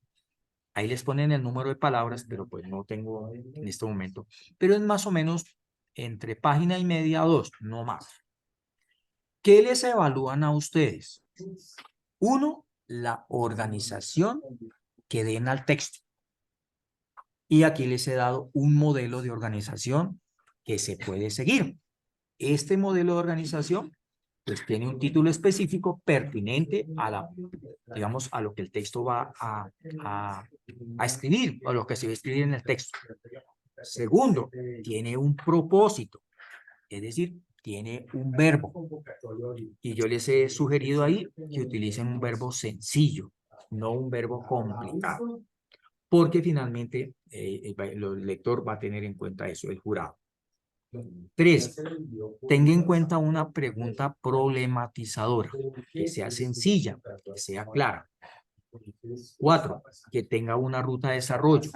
Ahí les ponen el número de palabras, pero pues no tengo en este momento. Pero es más o menos entre página y media a 2, no más. ¿Qué les evalúan a ustedes? Uno, la organización que den al texto. Y aquí les he dado un modelo de organización que se puede seguir. Este modelo de organización pues tiene un título específico pertinente a la, digamos, a lo que el texto va a escribir, o lo que se va a escribir en el texto. Segundo, tiene un propósito, es decir, tiene un verbo. Y yo les he sugerido ahí que utilicen un verbo sencillo, no un verbo complicado, porque finalmente el lector va a tener en cuenta eso, el jurado. 3. Tenga en cuenta una pregunta problematizadora, que sea sencilla, que sea clara. 4. Que tenga una ruta de desarrollo.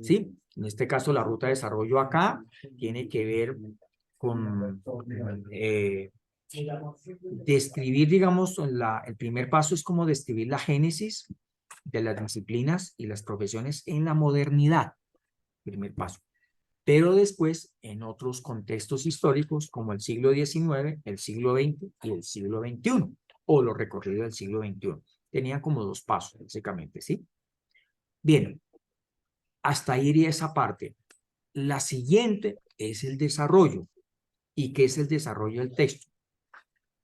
¿Sí? En este caso, la ruta de desarrollo acá tiene que ver con describir, digamos, el primer paso es como describir la génesis de las disciplinas y las profesiones en la modernidad. Primer paso. Pero después, en otros contextos históricos, como el siglo XIX, el siglo XX y el siglo XXI, o lo recorrido del siglo XXI. Tenían como 2 pasos, básicamente, ¿sí? Bien, hasta ahí iría esa parte. La siguiente es el desarrollo. ¿Y qué es el desarrollo del texto?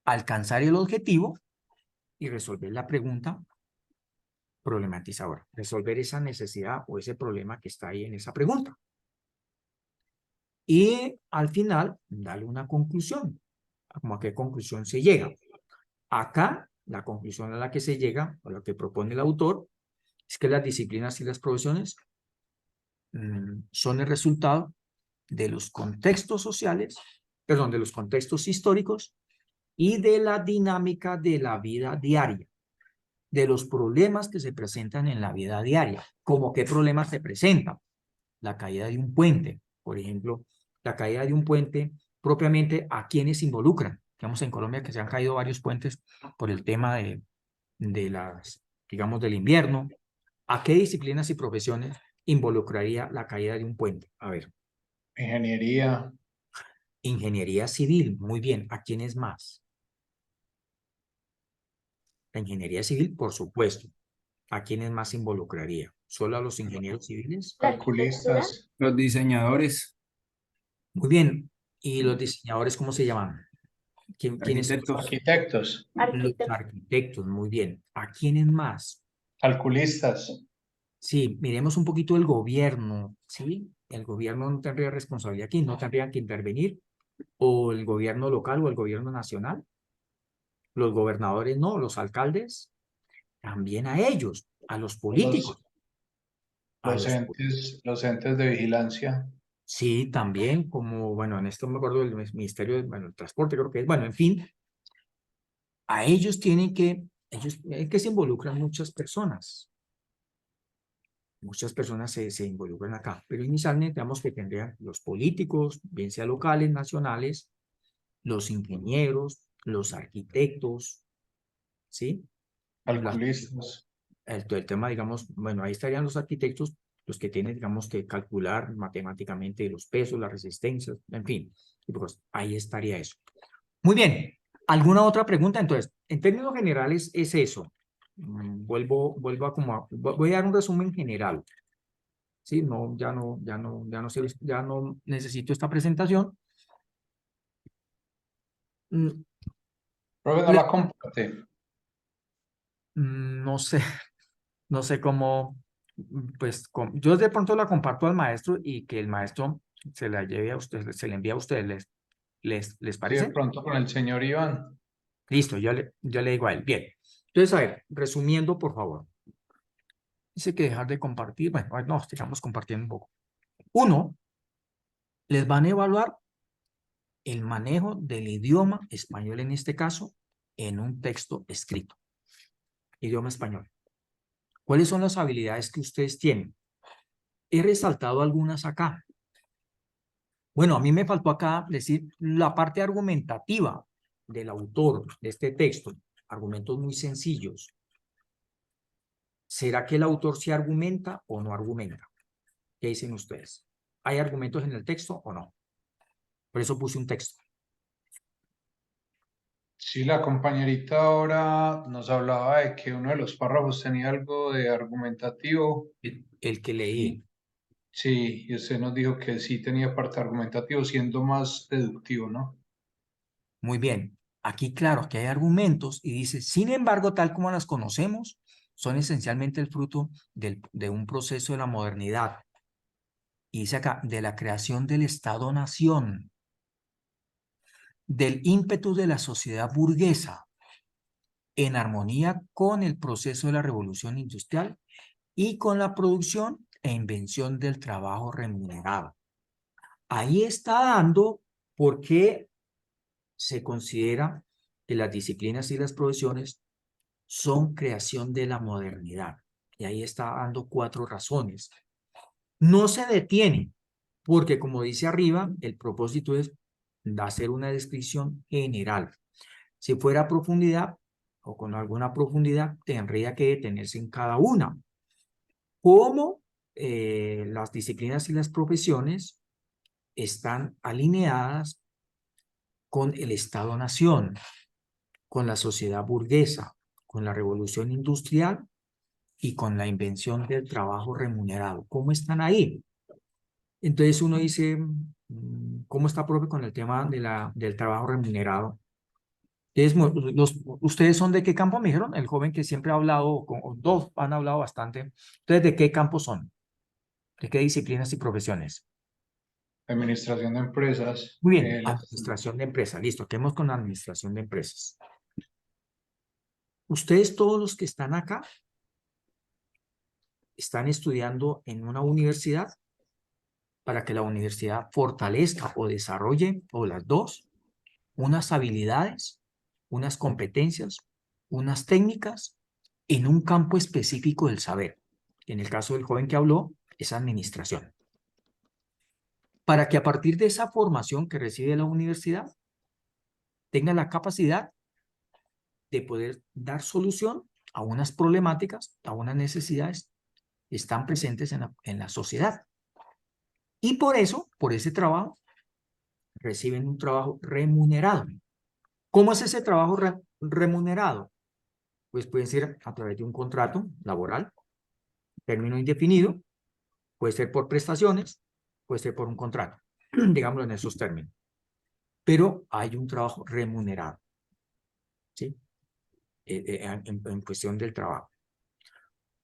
Alcanzar el objetivo y resolver la pregunta problematizadora. Resolver esa necesidad o ese problema que está ahí en esa pregunta. Y al final, darle una conclusión. ¿Cómo a qué conclusión se llega? Acá, la conclusión a la que se llega, o lo que propone el autor, es que las disciplinas y las profesiones son el resultado de los contextos sociales, perdón, de los contextos históricos y de la dinámica de la vida diaria, de los problemas que se presentan en la vida diaria. ¿Cómo qué problemas se presentan? La caída de un puente, por ejemplo, la caída de un puente propiamente a quienes involucran. Digamos en Colombia que se han caído varios puentes por el tema de las, digamos, del invierno. ¿A qué disciplinas y profesiones involucraría la caída de un puente? A ver. Ingeniería. Ingeniería civil, muy bien. ¿A quiénes más? La ingeniería civil, por supuesto. ¿A quiénes más involucraría? ¿Solo a los ingenieros civiles? La arquitectura. Calculistas. Los diseñadores, Muy bien. ¿Y los diseñadores cómo se llaman? ¿Quiénes son? arquitectos, Arquitectos. Los Arquitectura. arquitectos, muy bien. ¿A quiénes más? Calculistas. Sí, miremos un poquito el gobierno, ¿sí? El gobierno no tendría responsabilidad aquí, no tendrían que intervenir, o el gobierno local o el gobierno nacional. Los gobernadores no, los alcaldes, también a ellos, a los políticos. Los entes de vigilancia. Sí, también, como, bueno, en esto me acuerdo del Ministerio del Transporte, creo que es, bueno, en fin, a ellos tienen que, que se involucran muchas personas. Muchas personas se involucran acá, pero inicialmente digamos que tendrían los políticos, bien sea locales, nacionales, los ingenieros, los arquitectos, ¿sí? Calculistas. El tema, digamos, bueno, ahí estarían los arquitectos, los que tienen, digamos, que calcular matemáticamente los pesos, las resistencias, en fin, y pues ahí estaría eso. Muy bien, ¿alguna otra pregunta? Entonces, en términos generales es eso. Vuelvo a como, voy a dar un resumen general. Sí, no, ya no necesito esta presentación. Profe, no la comparte. No sé, no sé cómo, pues yo de pronto la comparto al maestro y que el maestro se la lleve a ustedes, se la envía a ustedes, ¿les Sí, de parece? pronto con el señor Iván. Listo, yo le digo a él. Bien, entonces a ver, resumiendo por favor. Dice que dejar de compartir, bueno, no, estamos compartiendo un poco. 1, les van a evaluar el manejo del idioma español en este caso en un texto escrito. Idioma español. ¿Cuáles son las habilidades que ustedes tienen? He resaltado algunas acá. Bueno, a mí me faltó acá decir la parte argumentativa del autor de este texto. Argumentos muy sencillos. ¿Será que el autor se argumenta o no argumenta? ¿Qué dicen ustedes? ¿Hay argumentos en el texto o no? Por eso puse un texto. Sí, la compañerita ahora nos hablaba de que uno de los párrafos tenía algo de argumentativo. El que leí. Sí, y usted nos dijo que sí tenía parte argumentativo, siendo más deductivo, ¿no? Muy bien. Aquí, claro, que hay argumentos y dice, sin embargo, tal como las conocemos, son esencialmente el fruto de un proceso de la modernidad. Y dice acá, de la creación del Estado-nación, del ímpetu de la sociedad burguesa, en armonía con el proceso de la revolución industrial y con la producción e invención del trabajo remunerado. Ahí está dando por qué se considera que las disciplinas y las profesiones son creación de la modernidad. Y ahí está dando 4 razones. No se detiene, porque como dice arriba, el propósito es hacer una descripción general. Si fuera a profundidad o con alguna profundidad, tendría que detenerse en cada una. Cómo las disciplinas y las profesiones están alineadas con el Estado-nación, con la sociedad burguesa, con la revolución industrial y con la invención del trabajo remunerado. ¿Cómo están ahí? Entonces uno dice, ¿cómo está profe con el tema del trabajo remunerado? ¿Ustedes son de qué campo, me dijeron? El joven que siempre ha hablado, o dos han hablado bastante. ¿Ustedes de qué campo son? ¿De qué disciplinas y profesiones? Administración de empresas, Muy bien, administración de empresas. Listo, quedemos con administración de empresas. Ustedes todos los que están acá están estudiando en una universidad para que la universidad fortalezca o desarrolle, o las dos, unas habilidades, unas competencias, unas técnicas en un campo específico del saber. En el caso del joven que habló, es administración. Para que a partir de esa formación que recibe la universidad, tenga la capacidad de poder dar solución a unas problemáticas, a unas necesidades que están presentes en la sociedad. Y por eso, por ese trabajo, reciben un trabajo remunerado. ¿Cómo es ese trabajo remunerado? Pues puede ser a través de un contrato laboral, término indefinido, puede ser por prestaciones, puede ser por un contrato, digámoslo en esos términos. Pero hay un trabajo remunerado, ¿sí? En cuestión del trabajo.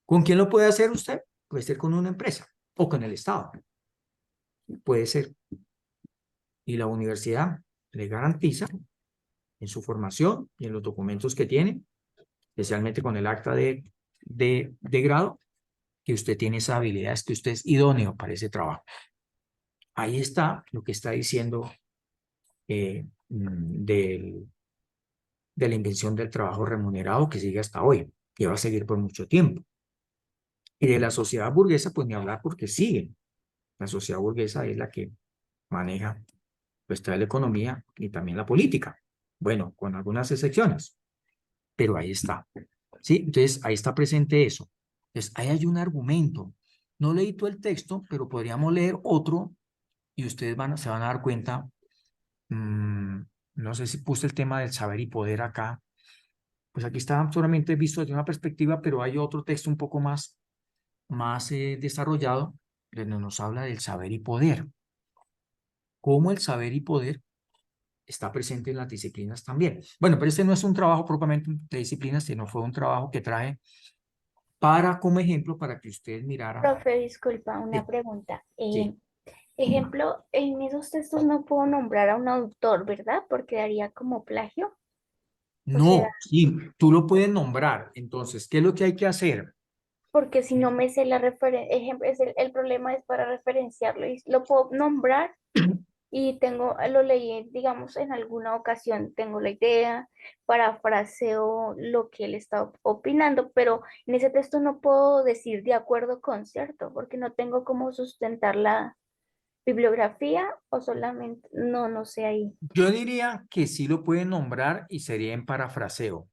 ¿Con quién lo puede hacer usted? Puede ser con una empresa o con el Estado. Puede ser. Y la universidad le garantiza en su formación y en los documentos que tiene, especialmente con el acta de grado, que usted tiene esas habilidades, que usted es idóneo para ese trabajo. Ahí está lo que está diciendo de la invención del trabajo remunerado que sigue hasta hoy, que va a seguir por mucho tiempo. Y de la sociedad burguesa, pues ni hablar porque sigue. La sociedad burguesa es la que maneja pues toda la economía y también la política. Bueno, con algunas excepciones, pero ahí está. ¿Sí? Entonces, ahí está presente eso. Entonces, ahí hay un argumento. No leí todo el texto, pero podríamos leer otro y ustedes se van a dar cuenta. No sé si puse el tema del saber y poder acá. Pues aquí está solamente visto desde una perspectiva, pero hay otro texto un poco más desarrollado, donde nos habla del saber y poder. Cómo el saber y poder está presente en las disciplinas también. Bueno, pero este no es un trabajo propiamente de disciplinas, sino fue un trabajo que traje como ejemplo para que ustedes miraran. Profe, disculpa, una Sí, pregunta. sí. Ejemplo, en esos textos no puedo nombrar a un autor, ¿verdad? Porque daría como plagio. O sea, No, sí, tú lo puedes nombrar. Entonces, ¿qué es lo que hay que hacer? porque si no me sé la referencia, ejemplo, el problema es para referenciarlo y lo puedo nombrar y lo leí, digamos, en alguna ocasión, tengo la idea, parafraseo lo que él está opinando, pero en ese texto no puedo decir de acuerdo con, ¿cierto? Porque no tengo cómo sustentar la bibliografía o solamente, no sé ahí. Yo diría que sí lo pueden nombrar y sería en parafraseo.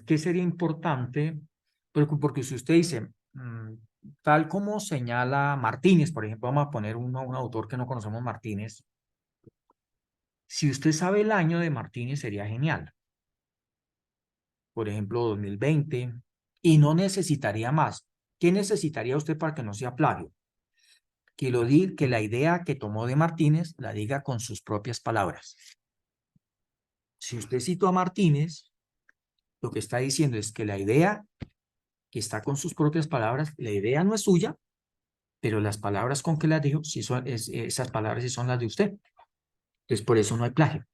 ¿Qué sería importante? Porque si usted dice, tal como señala Martínez, por ejemplo, vamos a poner un autor que no conocemos, Martínez. Si usted sabe el año de Martínez, sería genial. Por ejemplo, 2020, y no necesitaría más. ¿Qué necesitaría usted para que no sea plagio? que la idea que tomó de Martínez la diga con sus propias palabras. Si usted citó a Martínez, lo que está diciendo es que la idea que está con sus propias palabras, la idea no es suya, pero las palabras con que las dijo, sí son, esas palabras sí son las de usted. Entonces, por eso no hay plagio.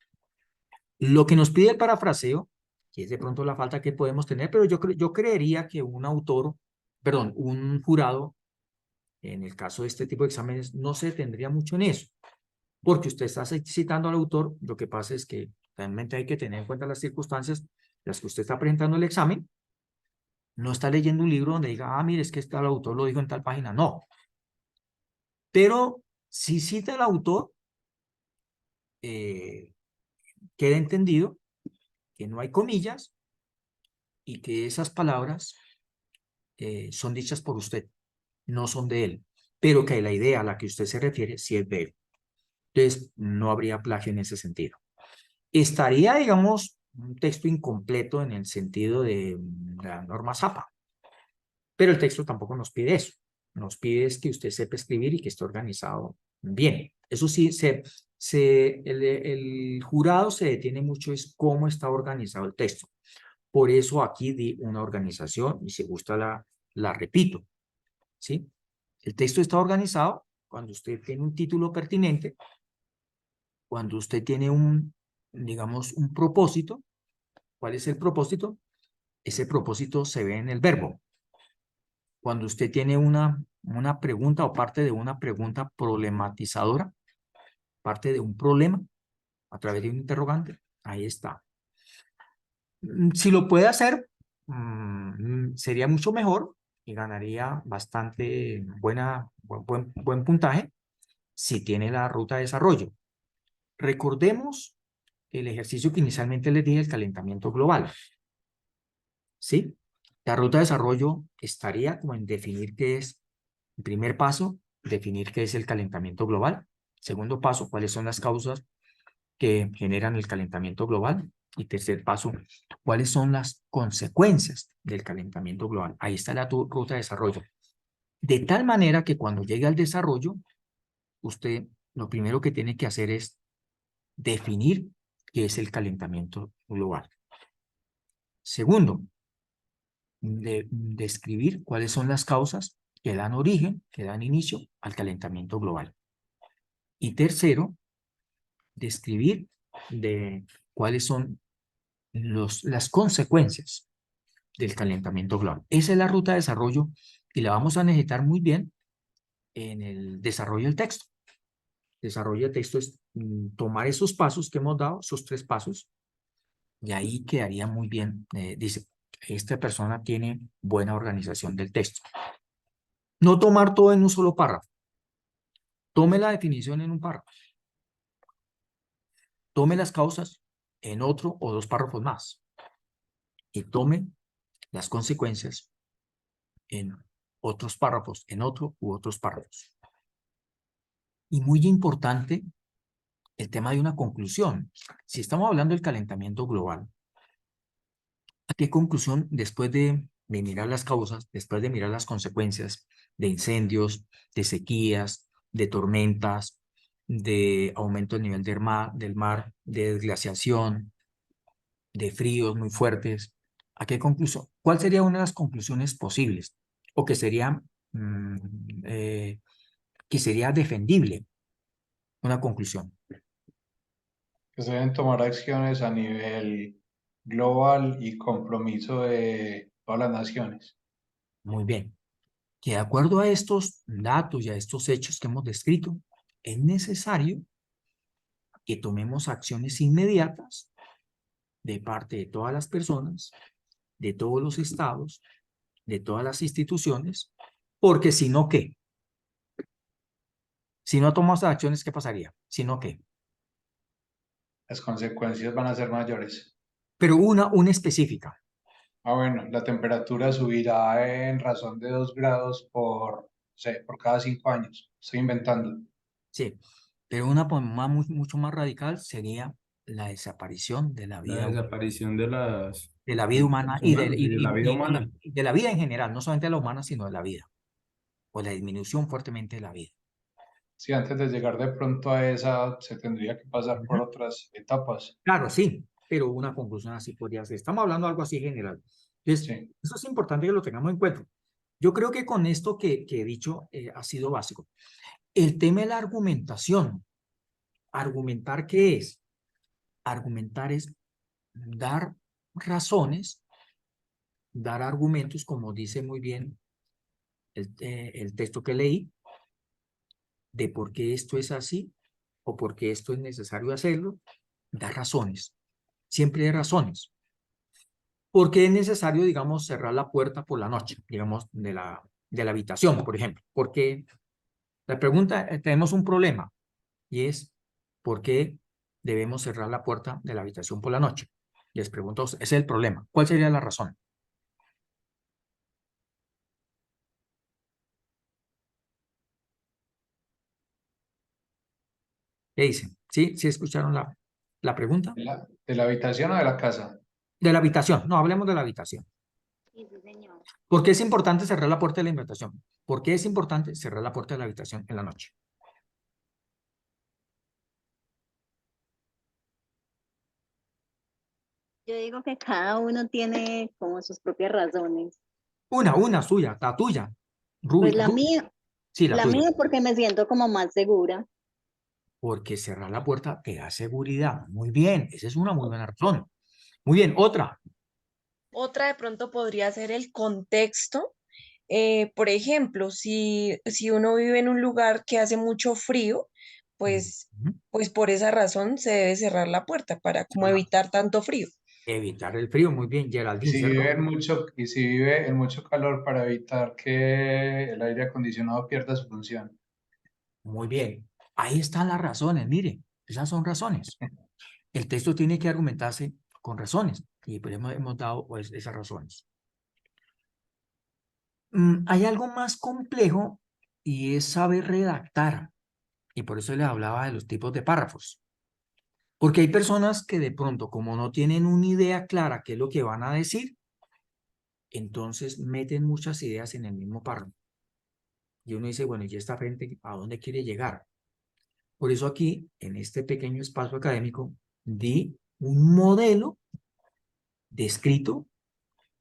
Lo que nos pide el parafraseo, que es de pronto la falta que podemos tener, pero yo creería que un autor, perdón, un jurado, en el caso de este tipo de exámenes, no se detendría mucho en eso, porque usted está citando al autor, lo que pasa es que realmente hay que tener en cuenta las circunstancias, las que usted está presentando el examen, no está leyendo un libro donde diga, ah, mire, es que el autor lo dijo en tal página, no. Pero si cita al autor, queda entendido que no hay comillas y que esas palabras son dichas por usted, no son de él, pero que la idea a la que usted se refiere sí es de él. Entonces, no habría plagio en ese sentido. Estaría, digamos, un texto incompleto en el sentido de la norma Zapa, pero el texto tampoco nos pide eso. Nos pide es que usted sepa escribir y que esté organizado bien. Eso sí, el jurado se detiene mucho es cómo está organizado el texto. Por eso aquí di una organización y si gusta la repito, ¿sí? El texto está organizado cuando usted tiene un título pertinente, cuando usted tiene digamos, un propósito. ¿Cuál es el propósito? Ese propósito se ve en el verbo. Cuando usted tiene una pregunta o parte de una pregunta problematizadora, parte de un problema a través de un interrogante, ahí está. Si lo puede hacer, sería mucho mejor y ganaría bastante buen puntaje si tiene la ruta de desarrollo. Recordemos el ejercicio que inicialmente les dije, el calentamiento global. ¿Sí? La ruta de desarrollo estaría como en definir qué es, el primer paso, definir qué es el calentamiento global. Segundo paso, cuáles son las causas que generan el calentamiento global. Y tercer paso, cuáles son las consecuencias del calentamiento global. Ahí está la ruta de desarrollo. De tal manera que cuando llegue al desarrollo, usted lo primero que tiene que hacer es definir qué es el calentamiento global. Segundo, describir cuáles son las causas que dan origen, que dan inicio al calentamiento global. Y tercero, describir cuáles son las consecuencias del calentamiento global. Esa es la ruta de desarrollo y la vamos a necesitar muy bien en el desarrollo del texto. Desarrollo del texto es tomar esos pasos que hemos dado, esos 3 pasos, y ahí quedaría muy bien. Dice, esta persona tiene buena organización del texto. No tomar todo en un solo párrafo. Tome la definición en un párrafo. Tome las causas en otro o 2 párrafos más. Y tome las consecuencias en otros párrafos, en otro u otros párrafos. Y muy importante el tema de una conclusión. Si estamos hablando del calentamiento global, ¿a qué conclusión después de mirar las causas, después de mirar las consecuencias de incendios, de sequías, de tormentas, de aumento del nivel del mar, de desglaciación, de fríos muy fuertes? ¿A qué conclusión? ¿Cuál sería una de las conclusiones posibles? O que sería defendible una conclusión. Que se deben tomar acciones a nivel global y compromiso de todas las naciones. Muy bien. Que de acuerdo a estos datos y a estos hechos que hemos descrito, es necesario que tomemos acciones inmediatas de parte de todas las personas, de todos los estados, de todas las instituciones, porque si no, ¿qué? Si no tomamos acciones, ¿qué pasaría? Si no, ¿qué? Las consecuencias van a ser mayores. Pero una específica. Ah, bueno, la temperatura subirá en razón de 2 grados por cada 5 años. Estoy inventando. Sí, pero mucho más radical sería la desaparición de la La vida humana. desaparición de De la vida los humana seres humanos y de la vida humana. y de la vida en general, no solamente de la humana, sino de la vida, o la disminución fuertemente de la vida. Sí, antes de llegar de pronto a esa, se tendría que pasar por otras etapas. Claro, sí, pero una conclusión así podría ser. Estamos hablando de algo así general. Entonces, Sí. eso es importante que lo tengamos en cuenta. Yo creo que con esto que he dicho ha sido básico. El tema de la argumentación. ¿Argumentar qué es? Argumentar es dar razones, dar argumentos, como dice muy bien el texto que leí, de por qué esto es así o por qué esto es necesario hacerlo, dar razones. Siempre hay razones. ¿Por qué es necesario, digamos, cerrar la puerta por la noche, digamos, de la habitación, por ejemplo? Porque la pregunta, tenemos un problema y es, ¿por qué debemos cerrar la puerta de la habitación por la noche? Les pregunto, ese es el problema. ¿Cuál sería la razón? ¿Qué dicen? ¿Sí? ¿Sí escucharon la pregunta? De la habitación o de la casa? De la habitación. No, hablemos de la habitación. Sí, sí, señor. ¿Por qué es importante cerrar la puerta de la habitación? ¿Por qué es importante cerrar la puerta de la habitación en la noche? Yo digo que cada uno tiene como sus propias razones. Una suya, la tuya. Pues Ruby, sí, la la tuya. mía porque me siento como más segura. Porque cerrar la puerta te da seguridad. Muy bien, esa es una muy buena razón. Muy bien, otra. Otra de pronto podría ser el contexto. Por ejemplo, si uno vive en un lugar que hace mucho frío, pues, Ujú. pues por esa razón se debe cerrar la puerta para como Ah, evitar tanto frío. evitar el frío, muy bien, Geraldine, ¿cierto? Y si vive en mucho calor para evitar que el aire acondicionado pierda su función. Muy bien. Ahí están las razones, mire, esas son razones. El texto tiene que argumentarse con razones y pues hemos dado pues, esas razones. Hay algo más complejo y es saber redactar. Y por eso les hablaba de los tipos de párrafos. Porque hay personas que de pronto, como no tienen una idea clara qué es lo que van a decir, entonces meten muchas ideas en el mismo párrafo. Y uno dice, bueno, ¿y esta gente a dónde quiere llegar? Por eso aquí, en este pequeño espacio académico, di un modelo descrito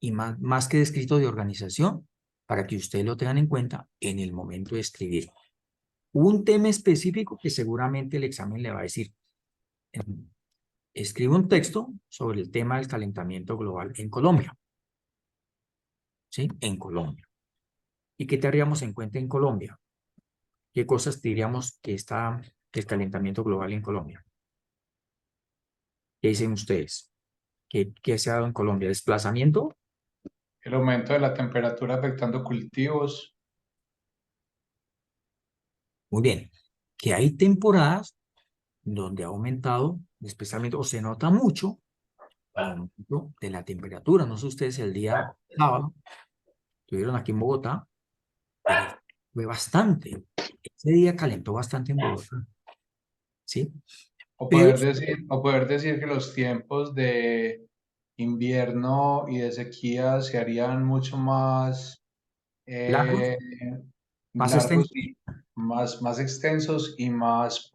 y más que descrito de organización para que ustedes lo tengan en cuenta en el momento de escribir. Un tema específico que seguramente el examen le va a decir. Escribe un texto sobre el tema del calentamiento global en Colombia. ¿Sí? En Colombia. ¿Y qué tendríamos en cuenta en Colombia? ¿Qué cosas diríamos que el calentamiento global en Colombia? ¿Qué dicen ustedes? ¿Qué se ha dado en Colombia? ¿Desplazamiento? El aumento de la temperatura afectando cultivos. Muy bien. Que hay temporadas donde ha aumentado, especialmente, o se nota mucho, el aumento de la temperatura. No sé ustedes el día sábado, estuvieron aquí en Bogotá, pero fue bastante. Ese día calentó bastante en Bogotá. ¿Sí? Pero O poder decir que los tiempos de invierno y de sequía se harían mucho más largos, eh, más largos extensos. y más extensos y más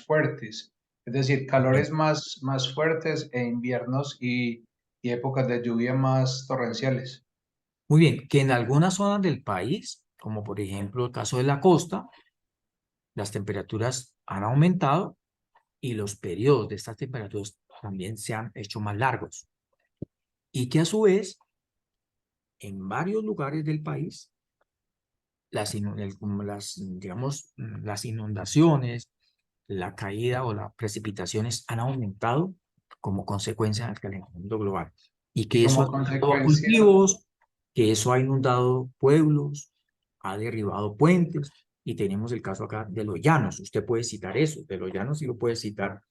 fuertes. Es decir, calores Bien. más fuertes e inviernos y épocas de lluvia más torrenciales. Muy bien, que en algunas zonas del país, como por ejemplo el caso de la costa, las temperaturas han aumentado y los periodos de estas temperaturas también se han hecho más largos. Y que a su vez, en varios lugares del país, digamos, las inundaciones, la caída o las precipitaciones han aumentado como consecuencia del calentamiento global. Y Y que eso ha como afectado a consecuencia, cultivos, que eso ha inundado pueblos, ha derribado puentes, y tenemos el caso acá de los llanos. Usted puede citar eso, de los llanos, y lo puede citar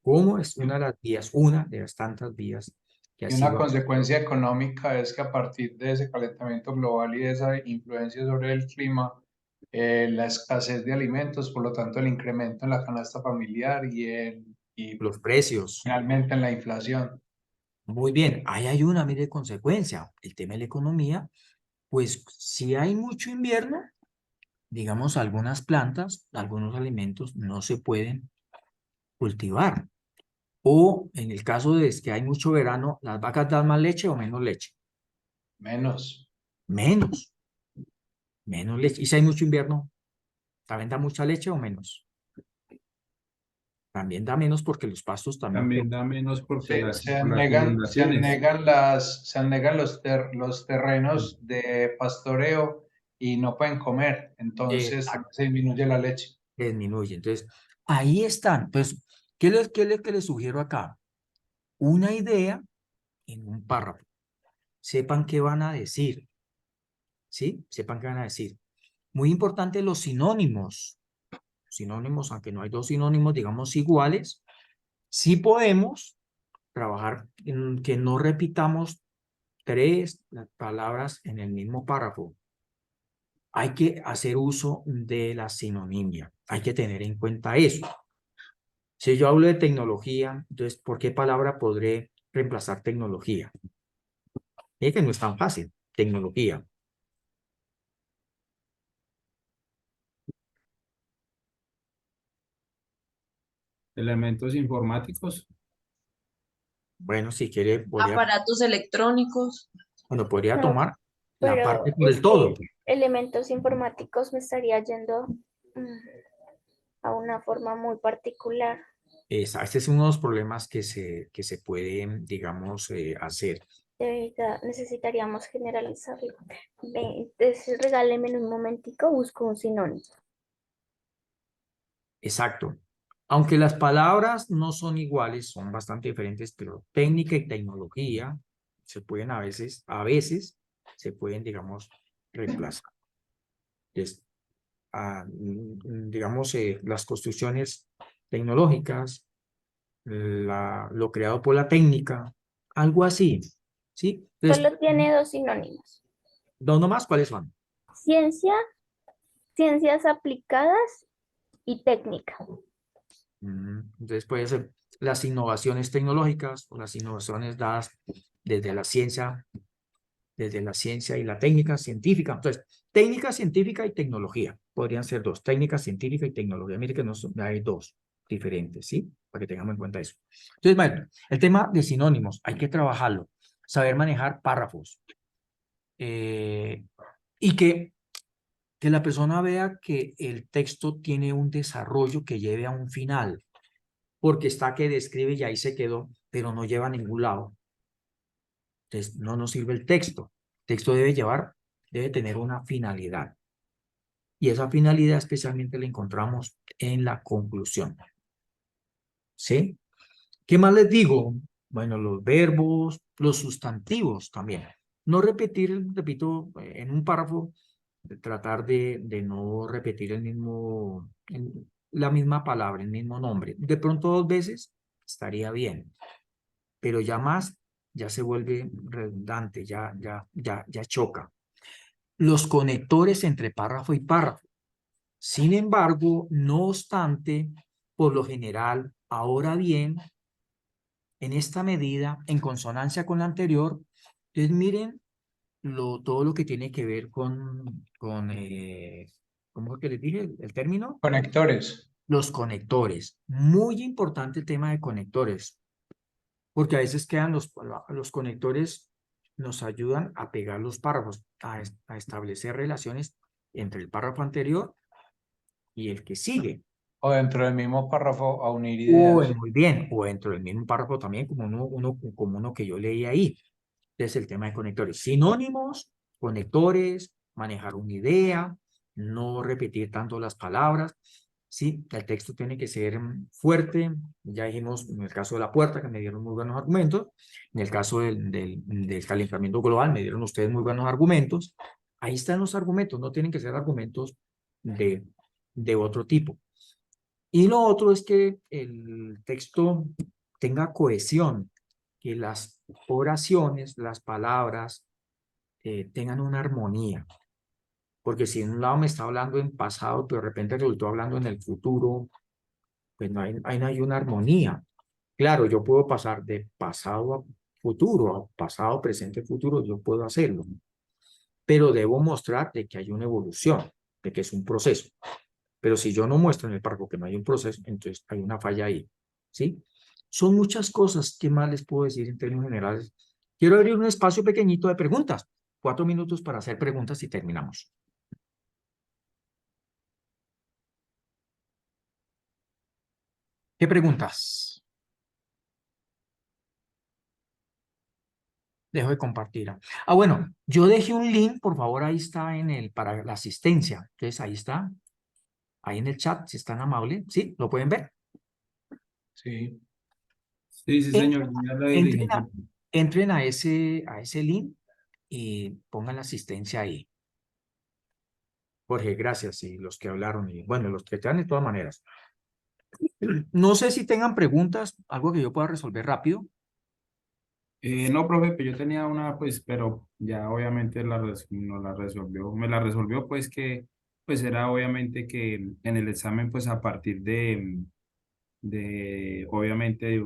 como es una de las vías, una de las tantas vías que ha y una sido. consecuencia económica es que a partir de ese calentamiento global y de esa influencia sobre el clima, la escasez de alimentos, por lo tanto el incremento en la canasta familiar y Los precios. finalmente en la inflación. Muy bien, ahí hay una mire consecuencia. El tema de la economía, pues si hay mucho invierno, digamos, algunas plantas, algunos alimentos no se pueden cultivar. O en el caso de que hay mucho verano, ¿las vacas dan más leche o menos leche? Menos. Menos, menos leche. ¿Y si hay mucho invierno, también da mucha leche o menos? También da menos porque los pastos también. También da menos porque Se por las anegan, inundaciones. se anegan los terrenos de pastoreo y no pueden comer, entonces se disminuye la leche. Disminuye. Entonces, ahí están. Entonces, qué les sugiero acá? Una idea en un párrafo. Sepan qué van a decir. ¿Sí? Sepan qué van a decir. Muy importante los sinónimos. Sinónimos, aunque no hay dos sinónimos, digamos, iguales, sí podemos trabajar en que no repitamos tres palabras en el mismo párrafo. Hay que hacer uso de la sinonimia. Hay que tener en cuenta eso. Si yo hablo de tecnología, entonces, ¿por qué palabra podré reemplazar tecnología? Es que no es tan fácil. Tecnología. Elementos informáticos. Bueno, si quiere, Aparatos electrónicos. bueno, podría No, tomar la parte pero por es el todo. que elementos informáticos me estaría yendo a una forma muy particular. Este es uno de los problemas que se pueden, digamos, hacer. De verdad, necesitaríamos generalizarlo. Entonces, regáleme en un momentico, busco un sinónimo. Exacto. Aunque las palabras no son iguales, son bastante diferentes, pero técnica y tecnología se pueden a veces se pueden, digamos, reemplazar. Entonces, digamos, las construcciones tecnológicas, lo creado por la técnica, algo así, ¿sí? Entonces, Solo tiene dos sinónimos. dos nomás, ¿cuáles son? Ciencia, ciencias aplicadas y técnica. Entonces puede ser las innovaciones tecnológicas o las innovaciones dadas desde la ciencia y la técnica científica. Entonces, técnica científica y tecnología. Podrían ser dos, técnica científica y tecnología. Mire que hay dos diferentes, ¿sí? Para que tengamos en cuenta eso. Entonces, bueno, el tema de sinónimos, hay que trabajarlo. Saber manejar párrafos. Y que la persona vea que el texto tiene un desarrollo que lleve a un final, porque está que describe y ahí se quedó, pero no lleva a ningún lado. Entonces, no nos sirve el texto. El texto debe tener una finalidad. Y esa finalidad especialmente la encontramos en la conclusión. ¿Sí? ¿Qué más les digo? Bueno, los verbos, los sustantivos también. No repetir, repito, en un párrafo, tratar de no repetir la misma palabra, el mismo nombre. De pronto dos veces estaría bien, pero ya más, ya se vuelve redundante, ya choca. Los conectores entre párrafo y párrafo. Sin embargo, no obstante, por lo general, ahora bien, en esta medida, en consonancia con la anterior, entonces miren todo lo que tiene que ver ¿cómo fue que les dije el término? Conectores. Los conectores. Muy importante el tema de conectores, porque a veces quedan los conectores, nos ayudan a pegar los párrafos, a establecer relaciones entre el párrafo anterior y el que sigue. O dentro del mismo párrafo a unir ideas. Muy bien, o dentro del mismo párrafo también, como uno que yo leí ahí. Es el tema de conectores. Sinónimos, conectores, manejar una idea, no repetir tanto las palabras. Sí, el texto tiene que ser fuerte. Ya dijimos en el caso de la puerta que me dieron muy buenos argumentos. En el caso del calentamiento global me dieron ustedes muy buenos argumentos. Ahí están los argumentos, no tienen que ser argumentos de otro tipo. Y lo otro es que el texto tenga cohesión, que las oraciones, las palabras, tengan una armonía. Porque si en un lado me está hablando en pasado, pero de repente resultó hablando en el futuro, pues no hay una armonía. Claro, yo puedo pasar de pasado a futuro, a pasado, presente, futuro, yo puedo hacerlo. Pero debo mostrar de que hay una evolución. de que es un proceso. Pero si yo no muestro en el párrafo que no hay un proceso, entonces hay una falla ahí, ¿sí? Son muchas cosas. ¿Qué más les puedo decir en términos generales? Quiero abrir un espacio pequeñito de preguntas. 4 minutos para hacer preguntas y terminamos. ¿Qué preguntas? Dejo de compartir. Bueno, yo dejé un link, por favor, ahí está para la asistencia. Entonces, ahí está. Ahí en el chat, si están amables. ¿Sí? ¿Lo pueden ver? Sí. Sí, sí, En- señor, ya lo Entren dirigí. a, entren a ese link y pongan la asistencia ahí. Jorge, gracias. Y los que hablaron, y bueno, los que están de todas maneras. No sé si tengan preguntas, algo que yo pueda resolver rápido. No, profe, pues yo tenía una, pues, pero ya obviamente no la resolvió, me la resolvió, pues que, pues era obviamente que en el examen, pues a partir obviamente de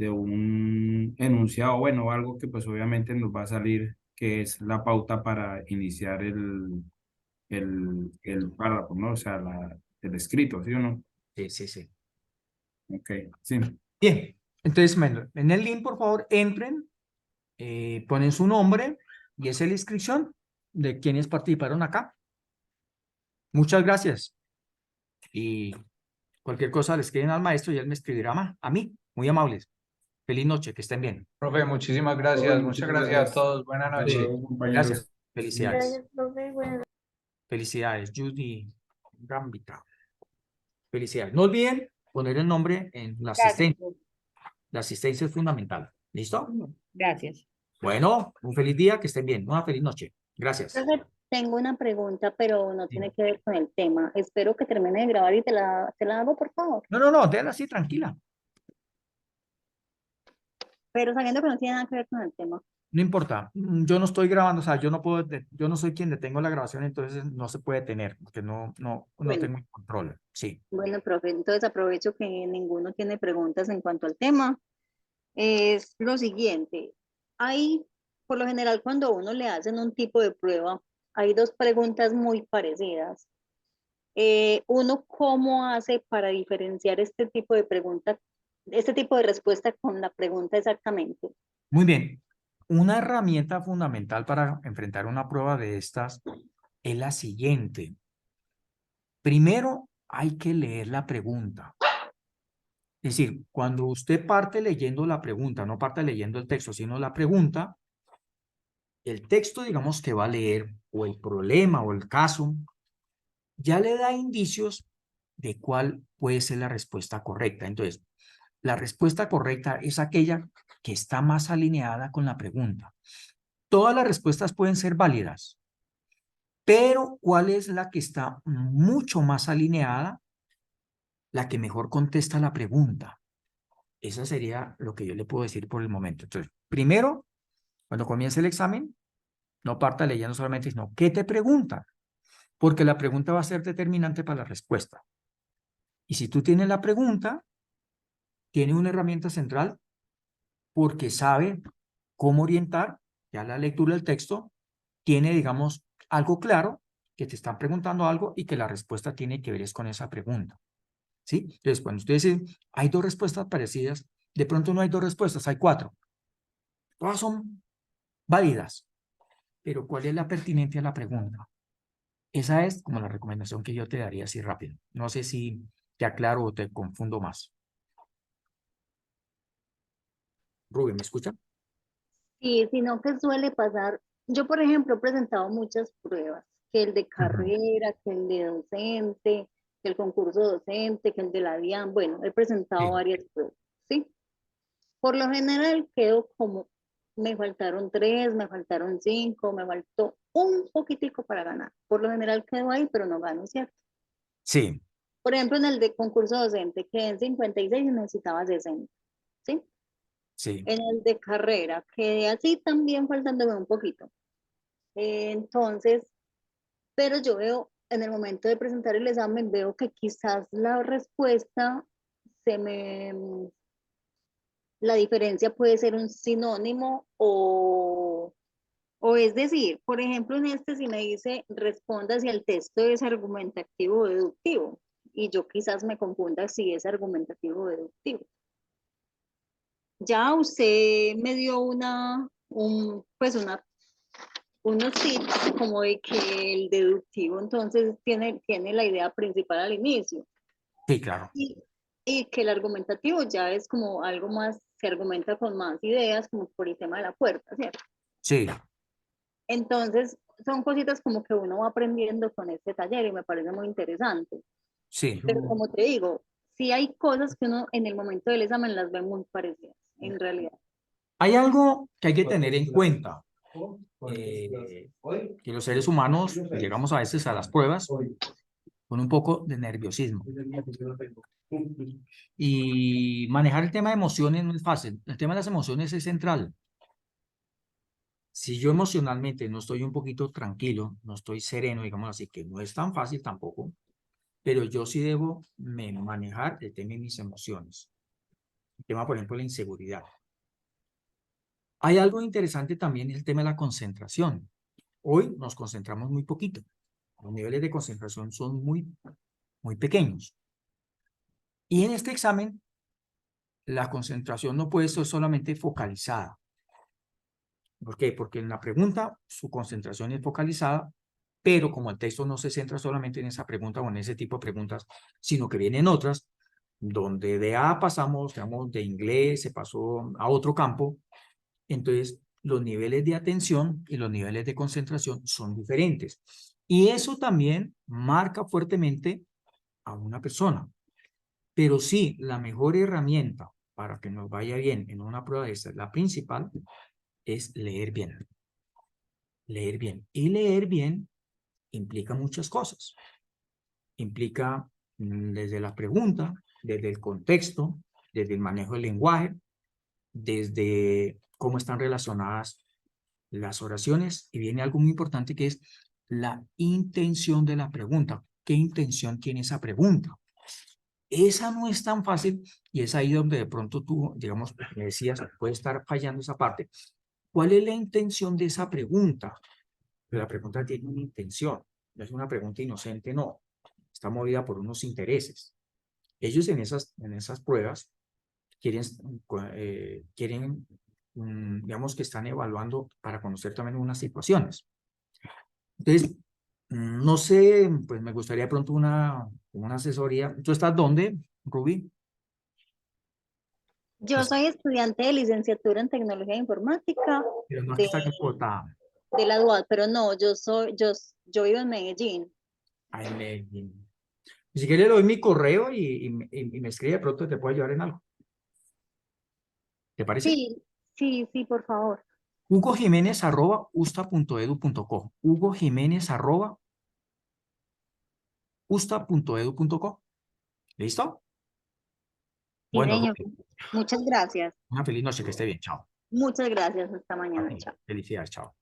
un enunciado, bueno, algo que pues obviamente nos va a salir, que es la pauta para iniciar el párrafo, ¿no? O sea, el escrito, ¿sí o no? Sí, sí, sí. Ok, sí. Bien, entonces en el link, por favor, entren, ponen su nombre y esa es la inscripción de quienes participaron acá. Muchas gracias. Y cualquier cosa les escriben al maestro y él me escribirá a mí. Muy amables. Feliz noche, que estén bien. Profe, muchísimas Profe, gracias. Muchas muchas gracias a gracias. todos. Buenas Hasta noches. luego, compañeros. Gracias. Felicidades. Gracias, profe. Buenas Felicidades, Judy Gambita. Felicidades. No olviden poner el nombre en la Gracias, asistencia. profe. La asistencia es fundamental. ¿Listo? Gracias. Bueno, un feliz día, que estén bien. Una feliz noche. Gracias. Profe, tengo una pregunta, pero no Sí. tiene que ver con el tema. Espero que termine de grabar y te la hago, por favor. No, déjala así, tranquila. Pero sabiendo que no tiene nada que ver con el tema. No importa. Yo no estoy grabando, o sea, yo no puedo, yo no soy quien detengo la grabación, entonces no se puede tener, porque no Bueno, tengo el control. Sí. bueno, profe, entonces aprovecho que ninguno tiene preguntas en cuanto al tema. Es lo siguiente. Hay, por lo general, cuando a uno le hacen un tipo de prueba, hay dos preguntas muy parecidas. Uno, ¿cómo hace para diferenciar este tipo de pregunta, este tipo de respuesta con la pregunta exactamente? Muy bien. Una herramienta fundamental para enfrentar una prueba de estas es la siguiente. Primero, hay que leer la pregunta. Es decir, cuando usted parte leyendo la pregunta, no parte leyendo el texto, sino la pregunta, el texto, digamos, que va a leer, o el problema o el caso, ya le da indicios de cuál puede ser la respuesta correcta. Entonces, la respuesta correcta es aquella que está más alineada con la pregunta. Todas las respuestas pueden ser válidas, pero ¿cuál es la que está mucho más alineada? La que mejor contesta la pregunta. Eso sería lo que yo le puedo decir por el momento. Entonces, primero, cuando comience el examen, no parta leyendo solamente, sino ¿qué te preguntan? Porque la pregunta va a ser determinante para la respuesta. Y si tú tienes la pregunta, tiene una herramienta central porque sabe cómo orientar ya la lectura del texto, tiene, digamos, algo claro, que te están preguntando algo y que la respuesta tiene que ver es con esa pregunta. ¿Sí? Entonces, cuando ustedes dicen, hay dos respuestas parecidas, de pronto no hay dos respuestas, hay 4. Todas son válidas, pero ¿cuál es la pertinente a la pregunta? Esa es como la recomendación que yo te daría así rápido. No sé si te aclaro o te confundo más. Rubén, ¿me escucha? Sí, sino que suele pasar. Yo, por ejemplo, he presentado muchas pruebas, que el de carrera, que el de docente, que el concurso docente, que el de la DIAN, bueno, he presentado Sí. varias pruebas, ¿sí? Por lo general quedo como, me faltaron 3, me faltaron 5, me faltó un poquitico para ganar. Por lo general quedo ahí, pero no gano, ¿cierto? Sí, Por ejemplo, en el de concurso docente quedé en 56 y necesitaba 60, ¿sí? sí. En el de carrera quedé así también faltándome un poquito. Entonces, pero yo veo, en el momento de presentar el examen, veo que quizás la respuesta se me, la diferencia puede ser un sinónimo O es decir, por ejemplo, en este si me dice responda si el texto es argumentativo o deductivo, y yo quizás me confunda si es argumentativo o deductivo. Ya usted me dio unos tips como de que el deductivo entonces tiene la idea principal al inicio. Sí, claro. Y que el argumentativo ya es como algo más, se argumenta con más ideas, como por el tema de la puerta, ¿cierto? Sí, Entonces, son cositas como que uno va aprendiendo con este taller y me parece muy interesante. sí. Pero como te digo, sí hay cosas que uno en el momento del examen las ve muy parecidas, en realidad. Hay algo que hay que tener en cuenta, que los seres humanos llegamos a veces a las pruebas con un poco de nerviosismo. Y manejar el tema de emociones no es fácil. El tema de las emociones es central. Si yo emocionalmente no estoy un poquito tranquilo, no estoy sereno, digamos así, que no es tan fácil tampoco, pero yo sí debo manejar el tema de mis emociones. El tema, por ejemplo, de la inseguridad. Hay algo interesante también, el tema de la concentración. Hoy nos concentramos muy poquito. Los niveles de concentración son muy pequeños. Y en este examen, la concentración no puede ser solamente focalizada. ¿Por qué? Porque en la pregunta su concentración es focalizada, pero como el texto no se centra solamente en esa pregunta o en ese tipo de preguntas, sino que vienen otras, donde de A pasamos, digamos, de inglés, se pasó a otro campo, entonces los niveles de atención y los niveles de concentración son diferentes. Y eso también marca fuertemente a una persona. Pero sí, la mejor herramienta para que nos vaya bien en una prueba de esta, la principal, es leer bien. Leer bien. Y leer bien implica muchas cosas. Implica desde la pregunta, desde el contexto, desde el manejo del lenguaje, desde cómo están relacionadas las oraciones, y viene algo muy importante que es la intención de la pregunta. ¿Qué intención tiene esa pregunta? Esa no es tan fácil y es ahí donde de pronto tú, digamos, me decías, puede estar fallando esa parte. ¿Cuál es la intención de esa pregunta? La pregunta tiene una intención, no es una pregunta inocente, no. Está movida por unos intereses. Ellos en esas pruebas quieren, digamos que están evaluando para conocer también unas situaciones. Entonces, no sé, pues me gustaría de pronto una asesoría. ¿Tú estás dónde, Ruby? Yo soy estudiante de licenciatura en tecnología informática Pero no es que está en Bogotá. de la UAD, pero no, yo vivo en Medellín. Ay, si quieres le doy mi correo y me escribe, de pronto te puedo ayudar en algo. ¿Te parece? Sí, sí, por favor. hugojimenez@usta.edu.co. hugojimenez@usta.edu.co. ¿Listo? Sí, Bueno, señor. Ruby, Muchas gracias. una feliz noche, que esté bien. Chao. Muchas gracias. Hasta A mañana. ti. Chao. Felicidades, chao.